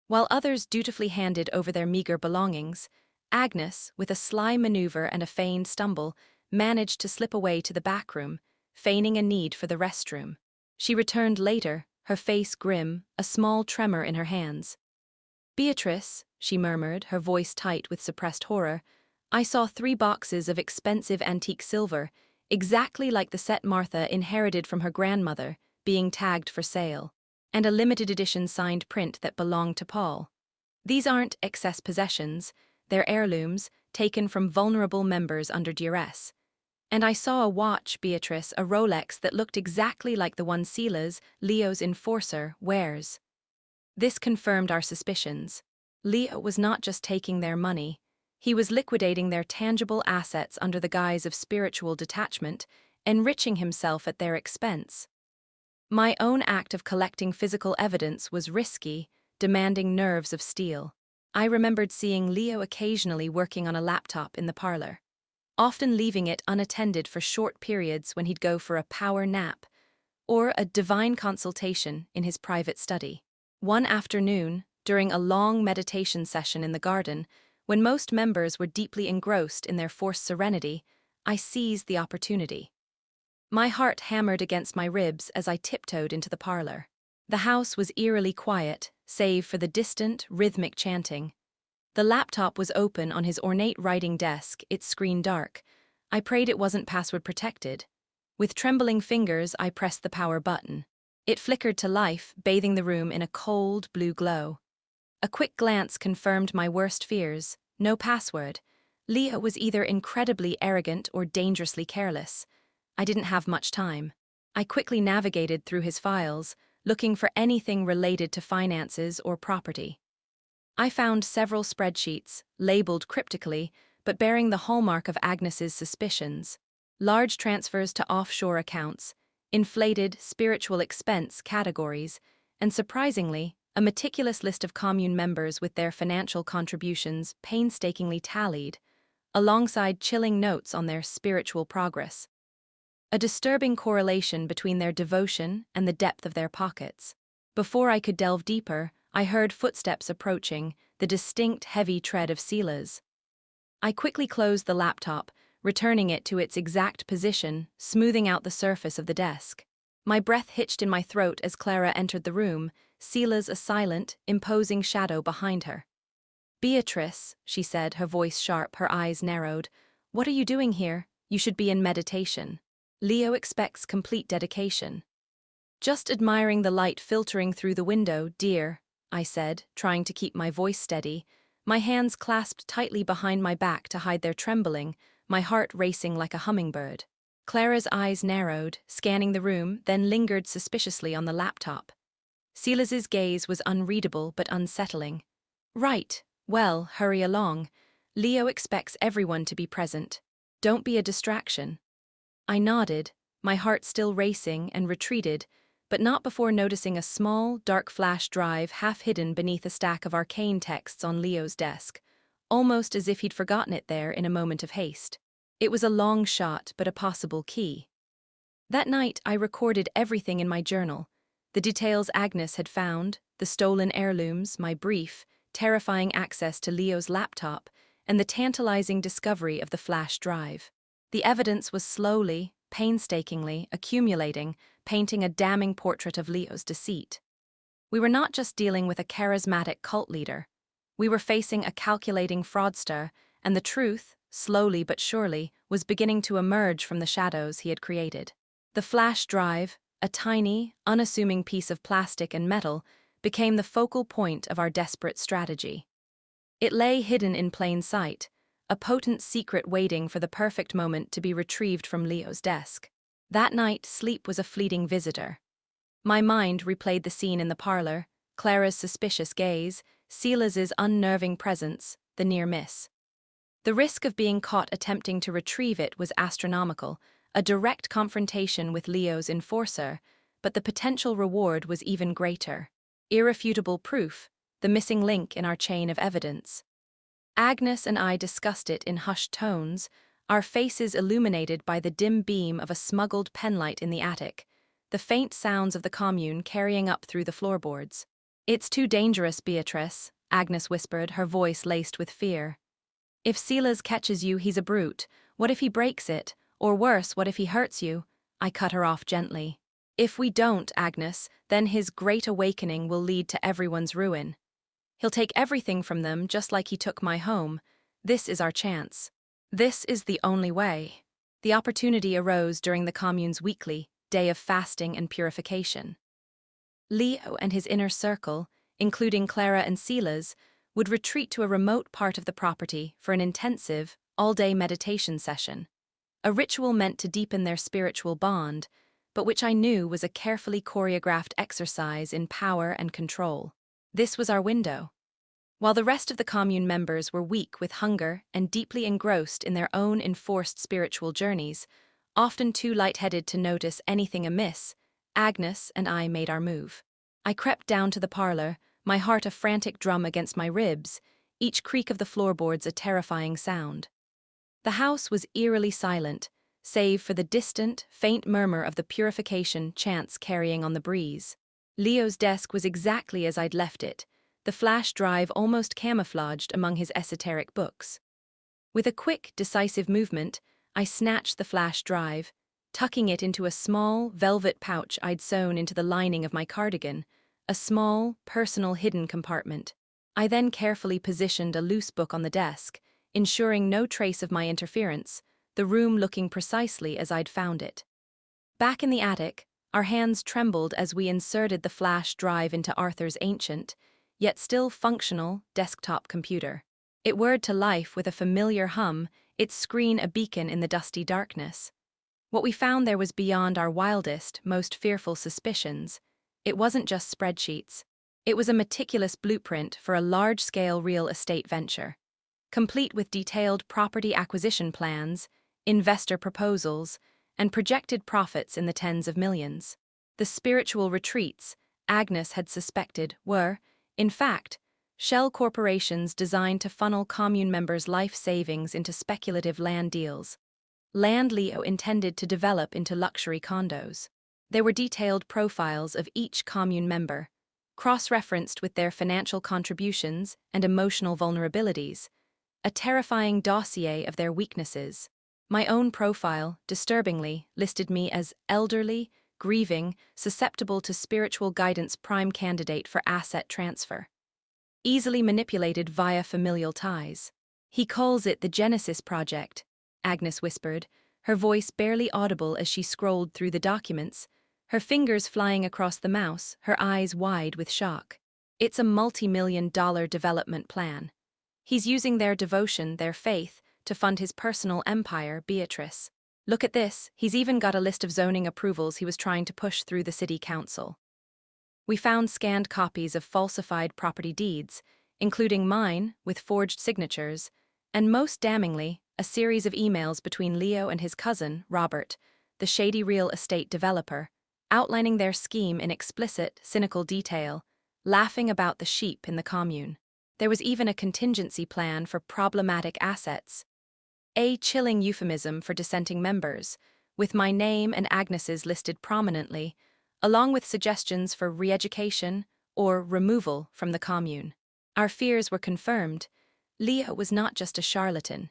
While others dutifully handed over their meager belongings, Agnes, with a sly maneuver and a feigned stumble, managed to slip away to the back room, feigning a need for the restroom. She returned later, her face grim, a small tremor in her hands. "Beatrice," she murmured, her voice tight with suppressed horror, "I saw 3 boxes of expensive antique silver, exactly like the set Martha inherited from her grandmother, being tagged for sale, and a limited edition signed print that belonged to Paul. These aren't excess possessions, they're heirlooms, taken from vulnerable members under duress. And I saw a watch, Beatrice, a Rolex that looked exactly like the one Silas, Leo's enforcer, wears." This confirmed our suspicions. Leo was not just taking their money, he was liquidating their tangible assets under the guise of spiritual detachment, enriching himself at their expense. My own act of collecting physical evidence was risky, demanding nerves of steel. I remembered seeing Leo occasionally working on a laptop in the parlor, often leaving it unattended for short periods when he'd go for a power nap or a divine consultation in his private study. One afternoon, during a long meditation session in the garden, when most members were deeply engrossed in their forced serenity, I seized the opportunity. My heart hammered against my ribs as I tiptoed into the parlor. The house was eerily quiet, save for the distant, rhythmic chanting. The laptop was open on his ornate writing desk, its screen dark. I prayed it wasn't password protected. With trembling fingers, I pressed the power button. It flickered to life, bathing the room in a cold, blue glow. A quick glance confirmed my worst fears. No password. Leo was either incredibly arrogant or dangerously careless. I didn't have much time. I quickly navigated through his files, looking for anything related to finances or property. I found several spreadsheets, labeled cryptically, but bearing the hallmark of Agnes's suspicions. Large transfers to offshore accounts, inflated spiritual expense categories, and surprisingly, a meticulous list of commune members with their financial contributions painstakingly tallied, alongside chilling notes on their spiritual progress. A disturbing correlation between their devotion and the depth of their pockets. Before I could delve deeper, I heard footsteps approaching, the distinct heavy tread of Silas. I quickly closed the laptop, returning it to its exact position, smoothing out the surface of the desk. My breath hitched in my throat as Clara entered the room, Silas a silent, imposing shadow behind her. Beatrice, she said, her voice sharp, her eyes narrowed. What are you doing here? You should be in meditation. Leo expects complete dedication. Just admiring the light filtering through the window, dear, I said, trying to keep my voice steady, my hands clasped tightly behind my back to hide their trembling, my heart racing like a hummingbird. Clara's eyes narrowed, scanning the room, then lingered suspiciously on the laptop. Silas's gaze was unreadable but unsettling. Right, well, hurry along. Leo expects everyone to be present. Don't be a distraction. I nodded, my heart still racing, and retreated, but not before noticing a small, dark flash drive half hidden beneath a stack of arcane texts on Leo's desk, almost as if he'd forgotten it there in a moment of haste. It was a long shot, but a possible key. That night, I recorded everything in my journal. The details Agnes had found, the stolen heirlooms, my brief, terrifying access to Leo's laptop, and the tantalizing discovery of the flash drive. The evidence was slowly, painstakingly, accumulating, painting a damning portrait of Leo's deceit. We were not just dealing with a charismatic cult leader. We were facing a calculating fraudster, and the truth, slowly but surely, was beginning to emerge from the shadows he had created. The flash drive, a tiny, unassuming piece of plastic and metal, became the focal point of our desperate strategy. It lay hidden in plain sight, a potent secret waiting for the perfect moment to be retrieved from Leo's desk. That night, sleep was a fleeting visitor. My mind replayed the scene in the parlor, Clara's suspicious gaze, Silas's unnerving presence, the near miss. The risk of being caught attempting to retrieve it was astronomical, a direct confrontation with Leo's enforcer, but the potential reward was even greater. Irrefutable proof, the missing link in our chain of evidence. Agnes and I discussed it in hushed tones, our faces illuminated by the dim beam of a smuggled penlight in the attic, the faint sounds of the commune carrying up through the floorboards. "It's too dangerous, Beatrice," Agnes whispered, her voice laced with fear. "If Silas catches you, he's a brute. What if he breaks it? Or worse, what if he hurts you?" I cut her off gently. "If we don't, Agnes, then his great awakening will lead to everyone's ruin. He'll take everything from them just like he took my home. This is our chance. This is the only way." The opportunity arose during the commune's weekly day of fasting and purification. Leo and his inner circle, including Clara and Silas, would retreat to a remote part of the property for an intensive, all-day meditation session. A ritual meant to deepen their spiritual bond, but which I knew was a carefully choreographed exercise in power and control. This was our window. While the rest of the commune members were weak with hunger and deeply engrossed in their own enforced spiritual journeys, often too lightheaded to notice anything amiss, Agnes and I made our move. I crept down to the parlor, my heart a frantic drum against my ribs, each creak of the floorboards a terrifying sound. The house was eerily silent, save for the distant, faint murmur of the purification chants carrying on the breeze. Leo's desk was exactly as I'd left it, the flash drive almost camouflaged among his esoteric books. With a quick, decisive movement, I snatched the flash drive, tucking it into a small, velvet pouch I'd sewn into the lining of my cardigan, a small, personal hidden compartment. I then carefully positioned a loose book on the desk, ensuring no trace of my interference, the room looking precisely as I'd found it. Back in the attic, our hands trembled as we inserted the flash drive into Arthur's ancient, yet still functional, desktop computer. It whirred to life with a familiar hum, its screen a beacon in the dusty darkness. What we found there was beyond our wildest, most fearful suspicions. It wasn't just spreadsheets. It was a meticulous blueprint for a large-scale real estate venture, complete with detailed property acquisition plans, investor proposals, and projected profits in the tens of millions. The spiritual retreats, Agnes had suspected, were, in fact, shell corporations designed to funnel commune members' life savings into speculative land deals. Land Leo intended to develop into luxury condos. There were detailed profiles of each commune member, cross-referenced with their financial contributions and emotional vulnerabilities, a terrifying dossier of their weaknesses. My own profile, disturbingly, listed me as elderly, grieving, susceptible to spiritual guidance prime candidate for asset transfer. easily manipulated via familial ties. He calls it the Genesis Project, Agnes whispered, her voice barely audible as she scrolled through the documents, her fingers flying across the mouse, her eyes wide with shock. It's a multi-million-dollar development plan. He's using their devotion, their faith, to fund his personal empire, Beatrice. Look at this, he's even got a list of zoning approvals he was trying to push through the city council. We found scanned copies of falsified property deeds, including mine, with forged signatures, and most damningly, a series of emails between Leo and his cousin, Robert, the shady real estate developer, outlining their scheme in explicit, cynical detail, laughing about the sheep in the commune. There was even a contingency plan for problematic assets, a chilling euphemism for dissenting members, with my name and Agnes's listed prominently, along with suggestions for re-education or removal from the commune. Our fears were confirmed. Leo was not just a charlatan.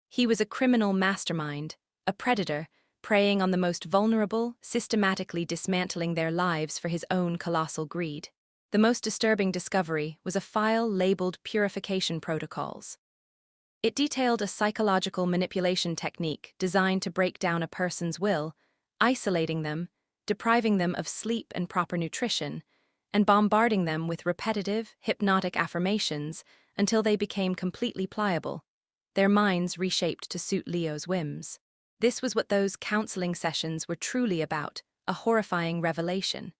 He was a criminal mastermind, a predator, preying on the most vulnerable, systematically dismantling their lives for his own colossal greed. The most disturbing discovery was a file labeled Purification Protocols. It detailed a psychological manipulation technique designed to break down a person's will, isolating them, depriving them of sleep and proper nutrition, and bombarding them with repetitive, hypnotic affirmations until they became completely pliable, their minds reshaped to suit Leo's whims. This was what those counseling sessions were truly about, a horrifying revelation.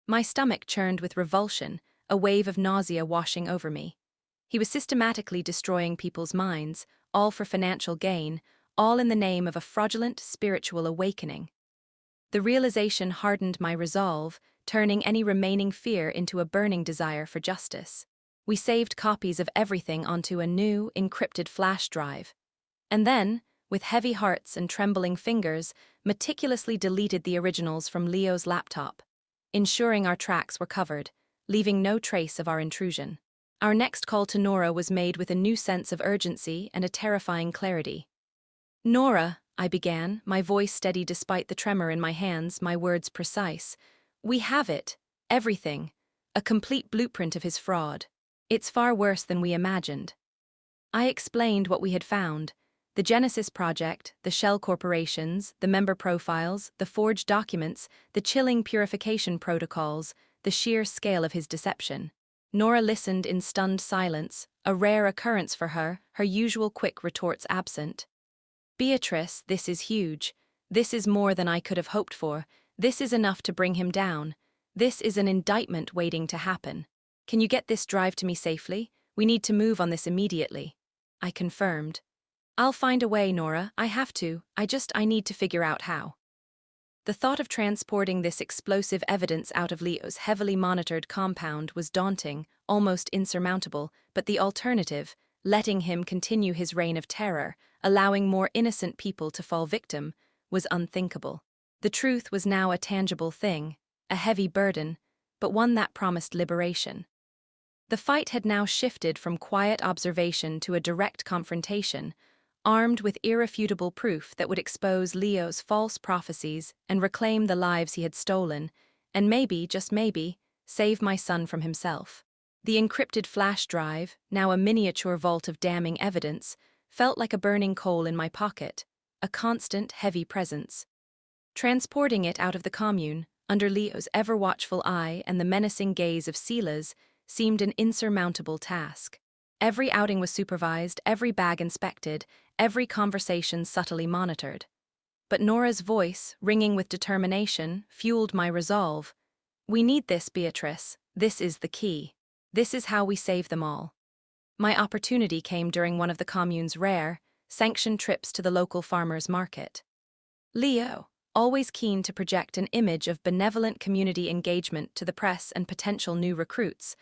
My stomach churned with revulsion, a wave of nausea washing over me. He was systematically destroying people's minds, all for financial gain, all in the name of a fraudulent spiritual awakening. The realization hardened my resolve, turning any remaining fear into a burning desire for justice. We saved copies of everything onto a new, encrypted flash drive. And then, with heavy hearts and trembling fingers, meticulously deleted the originals from Leo's laptop, ensuring our tracks were covered, leaving no trace of our intrusion. Our next call to Nora was made with a new sense of urgency and a terrifying clarity. "Nora," I began, my voice steady despite the tremor in my hands, my words precise. "We have it. Everything. A complete blueprint of his fraud. It's far worse than we imagined." I explained what we had found: the Genesis Project, the shell corporations, the member profiles, the forged documents, the chilling purification protocols, the sheer scale of his deception. Nora listened in stunned silence, a rare occurrence for her, her usual quick retorts absent. "Beatrice, this is huge. This is more than I could have hoped for. This is enough to bring him down. This is an indictment waiting to happen. Can you get this drive to me safely? We need to move on this immediately." I confirmed. "I'll find a way, Nora. I have to. I need to figure out how." The thought of transporting this explosive evidence out of Leo's heavily monitored compound was daunting, almost insurmountable, but the alternative, letting him continue his reign of terror, allowing more innocent people to fall victim, was unthinkable. The truth was now a tangible thing, a heavy burden, but one that promised liberation. The fight had now shifted from quiet observation to a direct confrontation, armed with irrefutable proof that would expose Leo's false prophecies and reclaim the lives he had stolen, and maybe, just maybe, save my son from himself. The encrypted flash drive, now a miniature vault of damning evidence, felt like a burning coal in my pocket, a constant, heavy presence. Transporting it out of the commune, under Leo's ever-watchful eye and the menacing gaze of Sila's, seemed an insurmountable task. Every outing was supervised, every bag inspected, every conversation subtly monitored. But Nora's voice, ringing with determination, fueled my resolve. "We need this, Beatrice. This is the key. This is how we save them all." My opportunity came during one of the commune's rare, sanctioned trips to the local farmers' market. Leo, always keen to project an image of benevolent community engagement to the press and potential new recruits,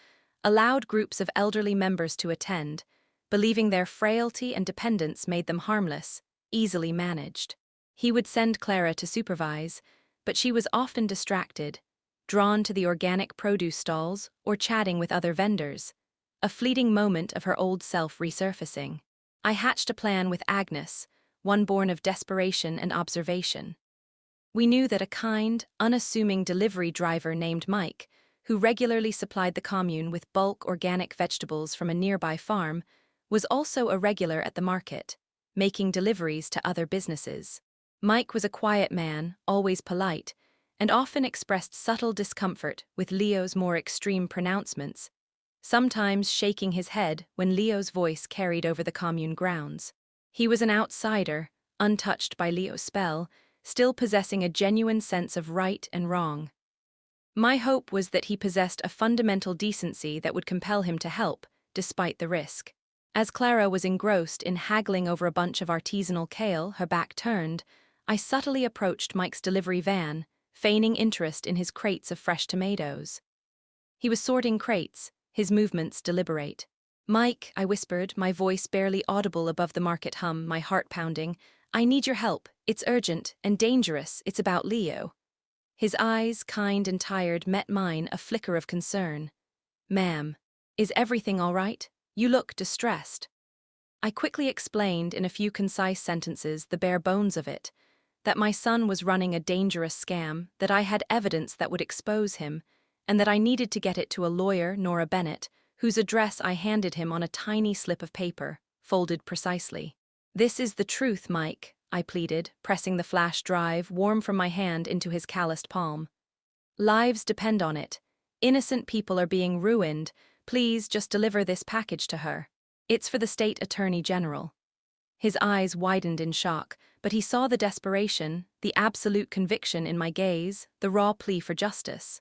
allowed groups of elderly members to attend, believing their frailty and dependence made them harmless, easily managed. He would send Clara to supervise, but she was often distracted, drawn to the organic produce stalls or chatting with other vendors, a fleeting moment of her old self resurfacing. I hatched a plan with Agnes, one born of desperation and observation. We knew that a kind, unassuming delivery driver named Mike, who regularly supplied the commune with bulk organic vegetables from a nearby farm, was also a regular at the market, making deliveries to other businesses. Mike was a quiet man, always polite, and often expressed subtle discomfort with Leo's more extreme pronouncements, sometimes shaking his head when Leo's voice carried over the commune grounds. He was an outsider, untouched by Leo's spell, still possessing a genuine sense of right and wrong. My hope was that he possessed a fundamental decency that would compel him to help, despite the risk. As Clara was engrossed in haggling over a bunch of artisanal kale, her back turned, I subtly approached Mike's delivery van, feigning interest in his crates of fresh tomatoes. He was sorting crates, his movements deliberate. "Mike," I whispered, my voice barely audible above the market hum, my heart pounding, "I need your help. It's urgent and dangerous. It's about Leo." His eyes, kind and tired, met mine, a flicker of concern. "Ma'am, is everything all right? You look distressed." I quickly explained in a few concise sentences the bare bones of it, that my son was running a dangerous scam, that I had evidence that would expose him, and that I needed to get it to a lawyer, Nora Bennett, whose address I handed him on a tiny slip of paper, folded precisely. "This is the truth, Mike," I pleaded, pressing the flash drive, warm from my hand, into his calloused palm. "Lives depend on it. Innocent people are being ruined. Please just deliver this package to her. It's for the state attorney general." His eyes widened in shock, but he saw the desperation, the absolute conviction in my gaze, the raw plea for justice.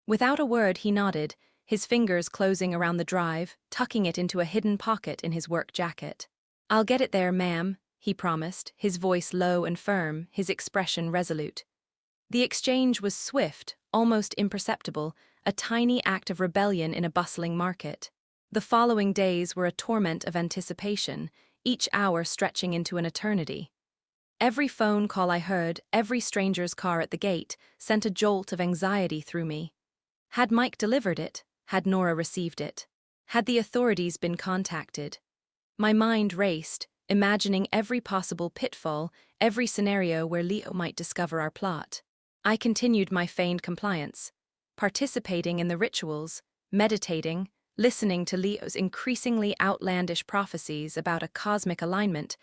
Without a word, he nodded, his fingers closing around the drive, tucking it into a hidden pocket in his work jacket. "I'll get it there, ma'am," he promised, his voice low and firm, his expression resolute. The exchange was swift, almost imperceptible, a tiny act of rebellion in a bustling market. The following days were a torment of anticipation, each hour stretching into an eternity. Every phone call I heard, every stranger's car at the gate, sent a jolt of anxiety through me. Had Mike delivered it? Had Nora received it? Had the authorities been contacted? My mind raced, imagining every possible pitfall, every scenario where Leo might discover our plot. I continued my feigned compliance, participating in the rituals, meditating, listening to Leo's increasingly outlandish prophecies about a cosmic alignment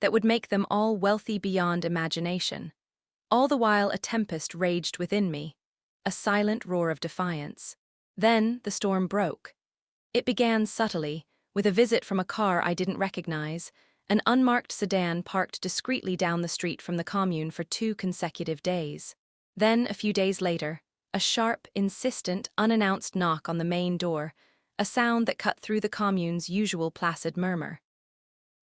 that would make them all wealthy beyond imagination. All the while a tempest raged within me, a silent roar of defiance. Then the storm broke. It began subtly, with a visit from a car I didn't recognize, an unmarked sedan parked discreetly down the street from the commune for 2 consecutive days. Then, a few days later, a sharp, insistent, unannounced knock on the main door, a sound that cut through the commune's usual placid murmur.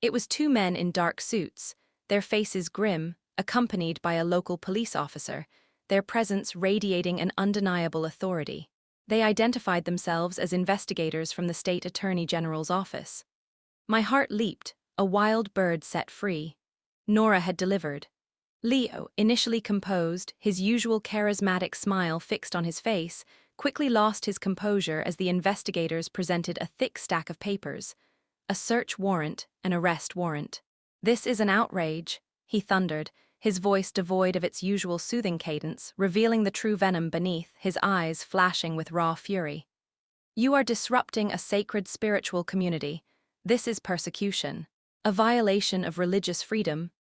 It was 2 men in dark suits, their faces grim, accompanied by a local police officer, their presence radiating an undeniable authority. They identified themselves as investigators from the state attorney general's office. My heart leaped, a wild bird set free. Nora had delivered. Leo, initially composed, his usual charismatic smile fixed on his face, quickly lost his composure as the investigators presented a thick stack of papers, a search warrant, an arrest warrant. "This is an outrage," he thundered, his voice devoid of its usual soothing cadence, revealing the true venom beneath, his eyes flashing with raw fury. "You are disrupting a sacred spiritual community. This is persecution, a violation of religious freedom."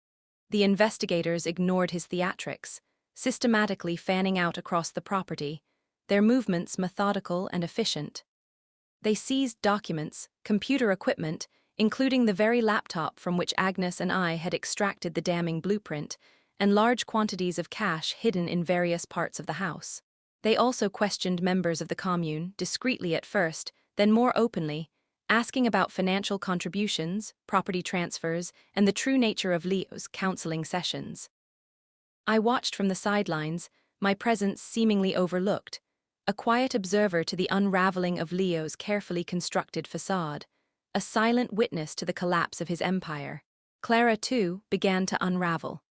The investigators ignored his theatrics, systematically fanning out across the property, their movements methodical and efficient. They seized documents, computer equipment, including the very laptop from which Agnes and I had extracted the damning blueprint, and large quantities of cash hidden in various parts of the house. They also questioned members of the commune, discreetly at first, then more openly, asking about financial contributions, property transfers, and the true nature of Leo's counseling sessions. I watched from the sidelines, my presence seemingly overlooked, a quiet observer to the unraveling of Leo's carefully constructed facade, a silent witness to the collapse of his empire. Clara, too, began to unravel.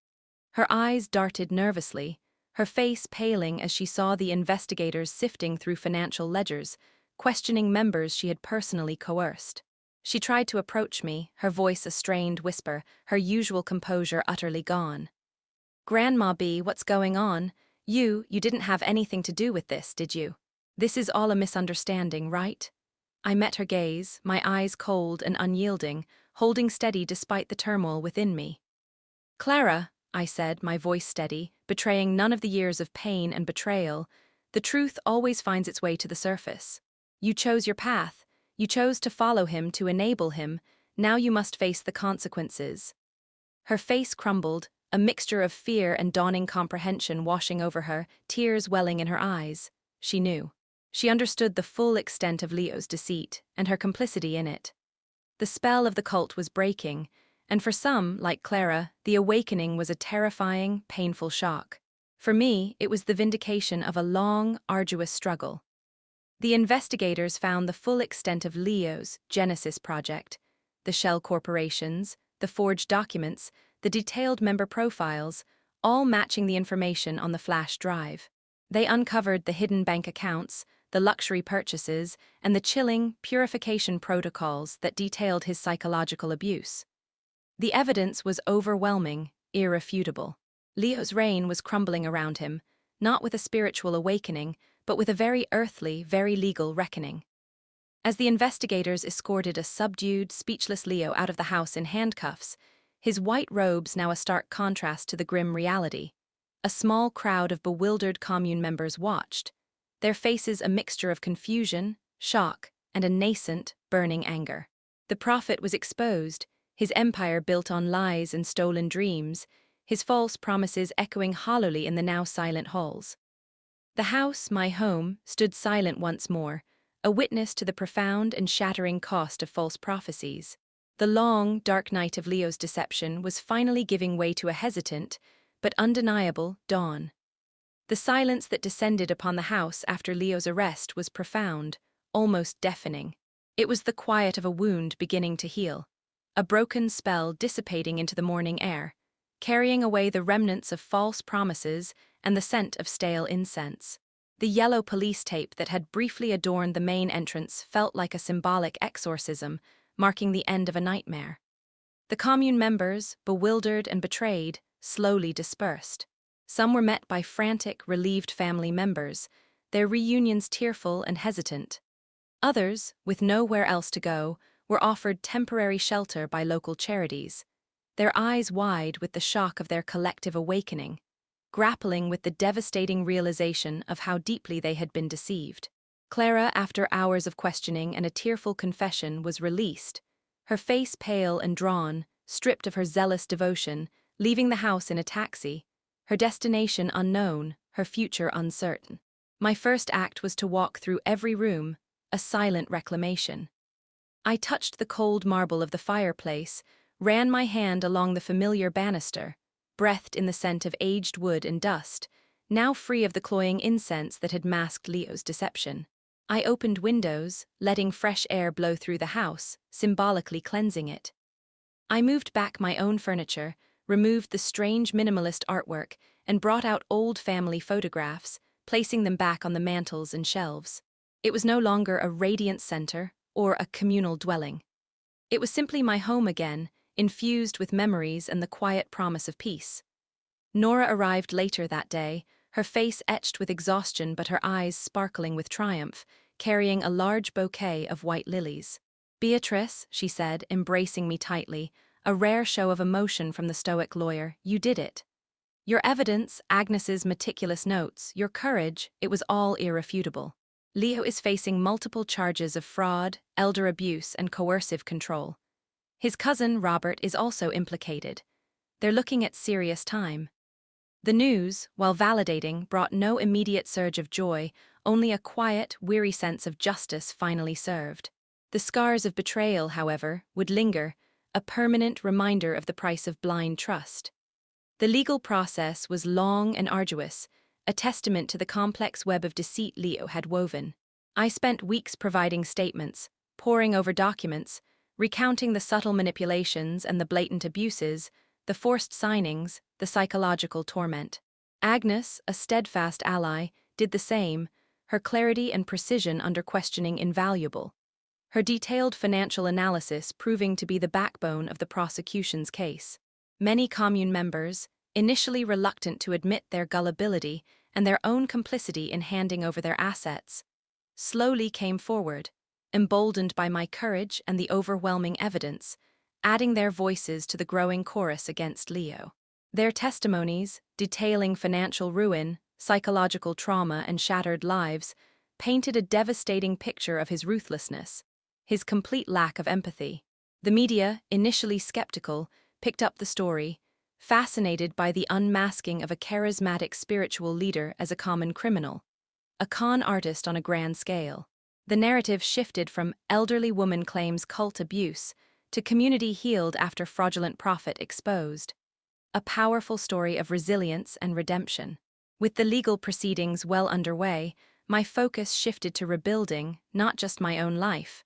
Her eyes darted nervously, her face paling as she saw the investigators sifting through financial ledgers, questioning members she had personally coerced. She tried to approach me, her voice a strained whisper, her usual composure utterly gone. "Grandma B, what's going on? You didn't have anything to do with this, did you?" This is all a misunderstanding, right? I met her gaze, my eyes cold and unyielding, holding steady despite the turmoil within me. Clara, I said, my voice steady, betraying none of the years of pain and betrayal, the truth always finds its way to the surface. You chose your path. You chose to follow him, to enable him. Now you must face the consequences. Her face crumbled, a mixture of fear and dawning comprehension washing over her, tears welling in her eyes. She knew. She understood the full extent of Leo's deceit and her complicity in it. The spell of the cult was breaking, and for some, like Clara, the awakening was a terrifying, painful shock. For me, it was the vindication of a long, arduous struggle. The investigators found the full extent of Leo's Genesis project, the shell corporations, the forged documents, the detailed member profiles, all matching the information on the flash drive. They uncovered the hidden bank accounts, the luxury purchases, and the chilling purification protocols that detailed his psychological abuse. The evidence was overwhelming, irrefutable. Leo's reign was crumbling around him, not with a spiritual awakening, but with a very earthly, very legal reckoning. As the investigators escorted a subdued, speechless Leo out of the house in handcuffs, his white robes now a stark contrast to the grim reality, a small crowd of bewildered commune members watched, their faces a mixture of confusion, shock, and a nascent, burning anger. The prophet was exposed, his empire built on lies and stolen dreams, his false promises echoing hollowly in the now silent halls. The house, my home, stood silent once more, a witness to the profound and shattering cost of false prophecies. The long, dark night of Leo's deception was finally giving way to a hesitant, but undeniable, dawn. The silence that descended upon the house after Leo's arrest was profound, almost deafening. It was the quiet of a wound beginning to heal, a broken spell dissipating into the morning air, carrying away the remnants of false promises and the scent of stale incense. The yellow police tape that had briefly adorned the main entrance felt like a symbolic exorcism, marking the end of a nightmare. The commune members, bewildered and betrayed, slowly dispersed. Some were met by frantic, relieved family members, their reunions tearful and hesitant. Others, with nowhere else to go, were offered temporary shelter by local charities, their eyes wide with the shock of their collective awakening, grappling with the devastating realization of how deeply they had been deceived. Clara, after hours of questioning and a tearful confession, was released, her face pale and drawn, stripped of her zealous devotion, leaving the house in a taxi, her destination unknown, her future uncertain. My first act was to walk through every room, a silent reclamation. I touched the cold marble of the fireplace, ran my hand along the familiar banister, breathed in the scent of aged wood and dust, now free of the cloying incense that had masked Leo's deception. I opened windows, letting fresh air blow through the house, symbolically cleansing it. I moved back my own furniture, removed the strange minimalist artwork, and brought out old family photographs, placing them back on the mantels and shelves. It was no longer a radiant center or a communal dwelling. It was simply my home again, infused with memories and the quiet promise of peace. Nora arrived later that day, her face etched with exhaustion but her eyes sparkling with triumph, carrying a large bouquet of white lilies. "Beatrice," she said, embracing me tightly, a rare show of emotion from the stoic lawyer, "you did it. Your evidence, Agnes's meticulous notes, your courage, it was all irrefutable. Leo is facing multiple charges of fraud, elder abuse, and coercive control. His cousin, Robert, is also implicated. They're looking at serious time." The news, while validating, brought no immediate surge of joy, only a quiet, weary sense of justice finally served. The scars of betrayal, however, would linger, a permanent reminder of the price of blind trust. The legal process was long and arduous, a testament to the complex web of deceit Leo had woven. I spent weeks providing statements, poring over documents, recounting the subtle manipulations and the blatant abuses, the forced signings, the psychological torment. Agnes, a steadfast ally, did the same, her clarity and precision under questioning invaluable. Her detailed financial analysis proving to be the backbone of the prosecution's case. Many commune members, initially reluctant to admit their gullibility and their own complicity in handing over their assets, slowly came forward, emboldened by my courage and the overwhelming evidence, adding their voices to the growing chorus against Leo. Their testimonies, detailing financial ruin, psychological trauma, and shattered lives, painted a devastating picture of his ruthlessness, his complete lack of empathy. The media, initially skeptical, picked up the story, fascinated by the unmasking of a charismatic spiritual leader as a common criminal, a con artist on a grand scale. The narrative shifted from elderly woman claims cult abuse to community healed after fraudulent profit exposed. A powerful story of resilience and redemption. With the legal proceedings well underway, my focus shifted to rebuilding not just my own life,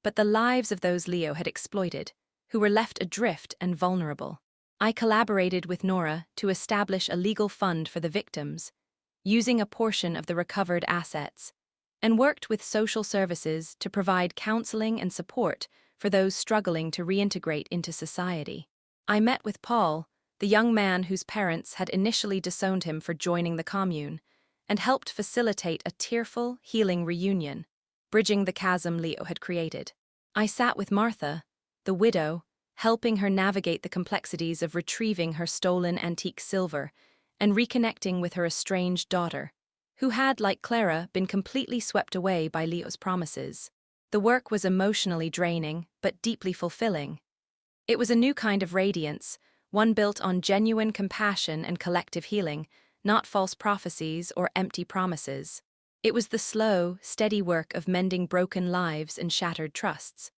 but the lives of those Leo had exploited, who were left adrift and vulnerable. I collaborated with Nora to establish a legal fund for the victims, using a portion of the recovered assets, and worked with social services to provide counseling and support for those struggling to reintegrate into society. I met with Paul, the young man whose parents had initially disowned him for joining the commune, and helped facilitate a tearful, healing reunion, bridging the chasm Leo had created. I sat with Martha, the widow, helping her navigate the complexities of retrieving her stolen antique silver and reconnecting with her estranged daughter, who had, like Clara, been completely swept away by Leo's promises. The work was emotionally draining, but deeply fulfilling. It was a new kind of radiance, one built on genuine compassion and collective healing, not false prophecies or empty promises. It was the slow, steady work of mending broken lives and shattered trusts.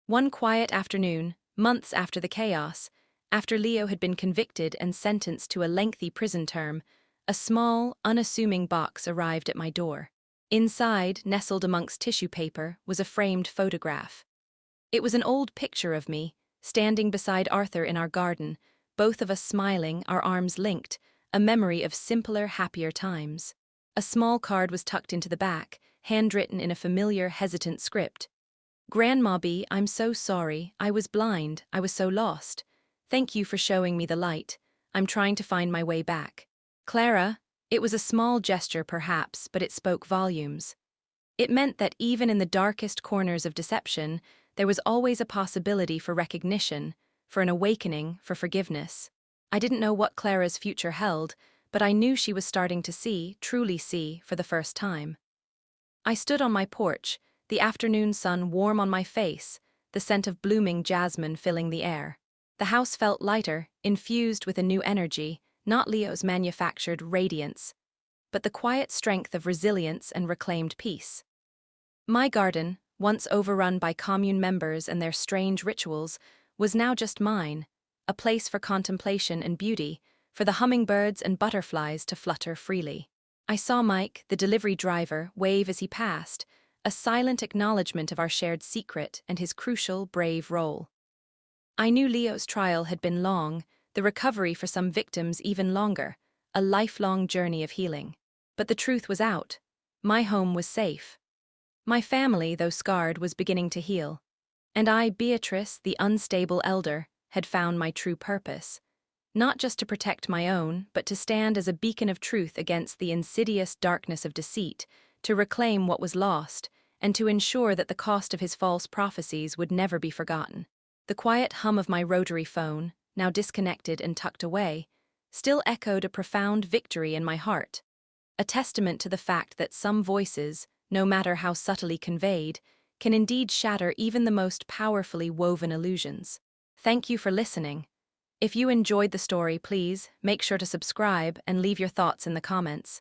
One quiet afternoon, months after the chaos, after Leo had been convicted and sentenced to a lengthy prison term, a small, unassuming box arrived at my door. Inside, nestled amongst tissue paper, was a framed photograph. It was an old picture of me, standing beside Arthur in our garden, both of us smiling, our arms linked, a memory of simpler, happier times. A small card was tucked into the back, handwritten in a familiar, hesitant script. "Grandma B, I'm so sorry. I was blind. I was so lost. Thank you for showing me the light. I'm trying to find my way back. Clara." It was a small gesture perhaps, but it spoke volumes. It meant that even in the darkest corners of deception, there was always a possibility for recognition, for an awakening, for forgiveness. I didn't know what Clara's future held, but I knew she was starting to see, truly see, for the first time. I stood on my porch, the afternoon sun warm on my face, the scent of blooming jasmine filling the air. The house felt lighter, infused with a new energy, not Leo's manufactured radiance, but the quiet strength of resilience and reclaimed peace. My garden, once overrun by commune members and their strange rituals, was now just mine, a place for contemplation and beauty, for the hummingbirds and butterflies to flutter freely. I saw Mike, the delivery driver, wave as he passed, a silent acknowledgement of our shared secret and his crucial, brave role. I knew Leo's trial had been long, the recovery for some victims even longer, a lifelong journey of healing. But the truth was out. My home was safe. My family, though scarred, was beginning to heal. And I, Beatrice, the unstable elder, had found my true purpose. Not just to protect my own, but to stand as a beacon of truth against the insidious darkness of deceit, to reclaim what was lost, and to ensure that the cost of his false prophecies would never be forgotten. The quiet hum of my rotary phone, now disconnected and tucked away, still echoed a profound victory in my heart, a testament to the fact that some voices, no matter how subtly conveyed, can indeed shatter even the most powerfully woven illusions. Thank you for listening. If you enjoyed the story, please make sure to subscribe and leave your thoughts in the comments.